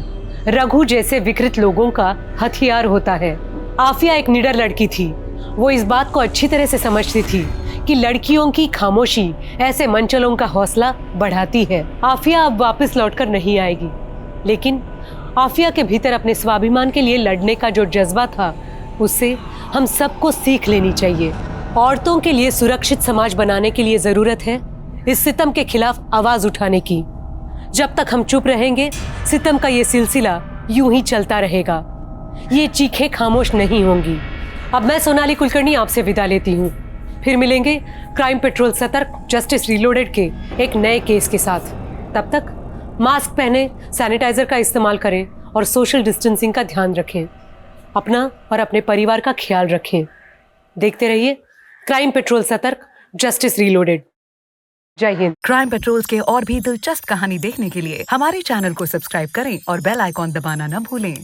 [SPEAKER 20] रघु जैसे विकृत लोगों का हथियार होता है। आफिया एक निडर लड़की थी। वो इस बात को अच्छी तरह से समझती थी कि लड़कियों की खामोशी ऐसे मनचलों का हौसला बढ़ाती है। आफिया अब वापस लौटकर नहीं आएगी, लेकिन आफिया के भीतर अपने स्वाभिमान के लिए लड़ने का जो जज्बा था, उससे हम सबको सीख लेनी चाहिए। औरतों के लिए सुरक्षित समाज बनाने के लिए जरूरत है इस सितम के खिलाफ आवाज उठाने की। जब तक हम चुप रहेंगे, सितम का ये सिलसिला यूं ही चलता रहेगा। ये चीखें खामोश नहीं होंगी। अब मैं सोनाली कुलकर्णी आपसे विदा लेती हूँ। फिर मिलेंगे क्राइम पेट्रोल सतर्क जस्टिस रीलोडेड के एक नए केस के साथ। तब तक मास्क पहने, सैनिटाइजर का इस्तेमाल करें और सोशल डिस्टेंसिंग का ध्यान रखें। अपना और अपने परिवार का ख्याल रखें। देखते रहिए क्राइम पेट्रोल सतर्क जस्टिस रीलोडेड। जय हिंद।
[SPEAKER 23] क्राइम पेट्रोल के और भी दिलचस्प कहानी देखने के लिए हमारे चैनल को सब्सक्राइब करें और बेल आइकॉन दबाना न भूलें।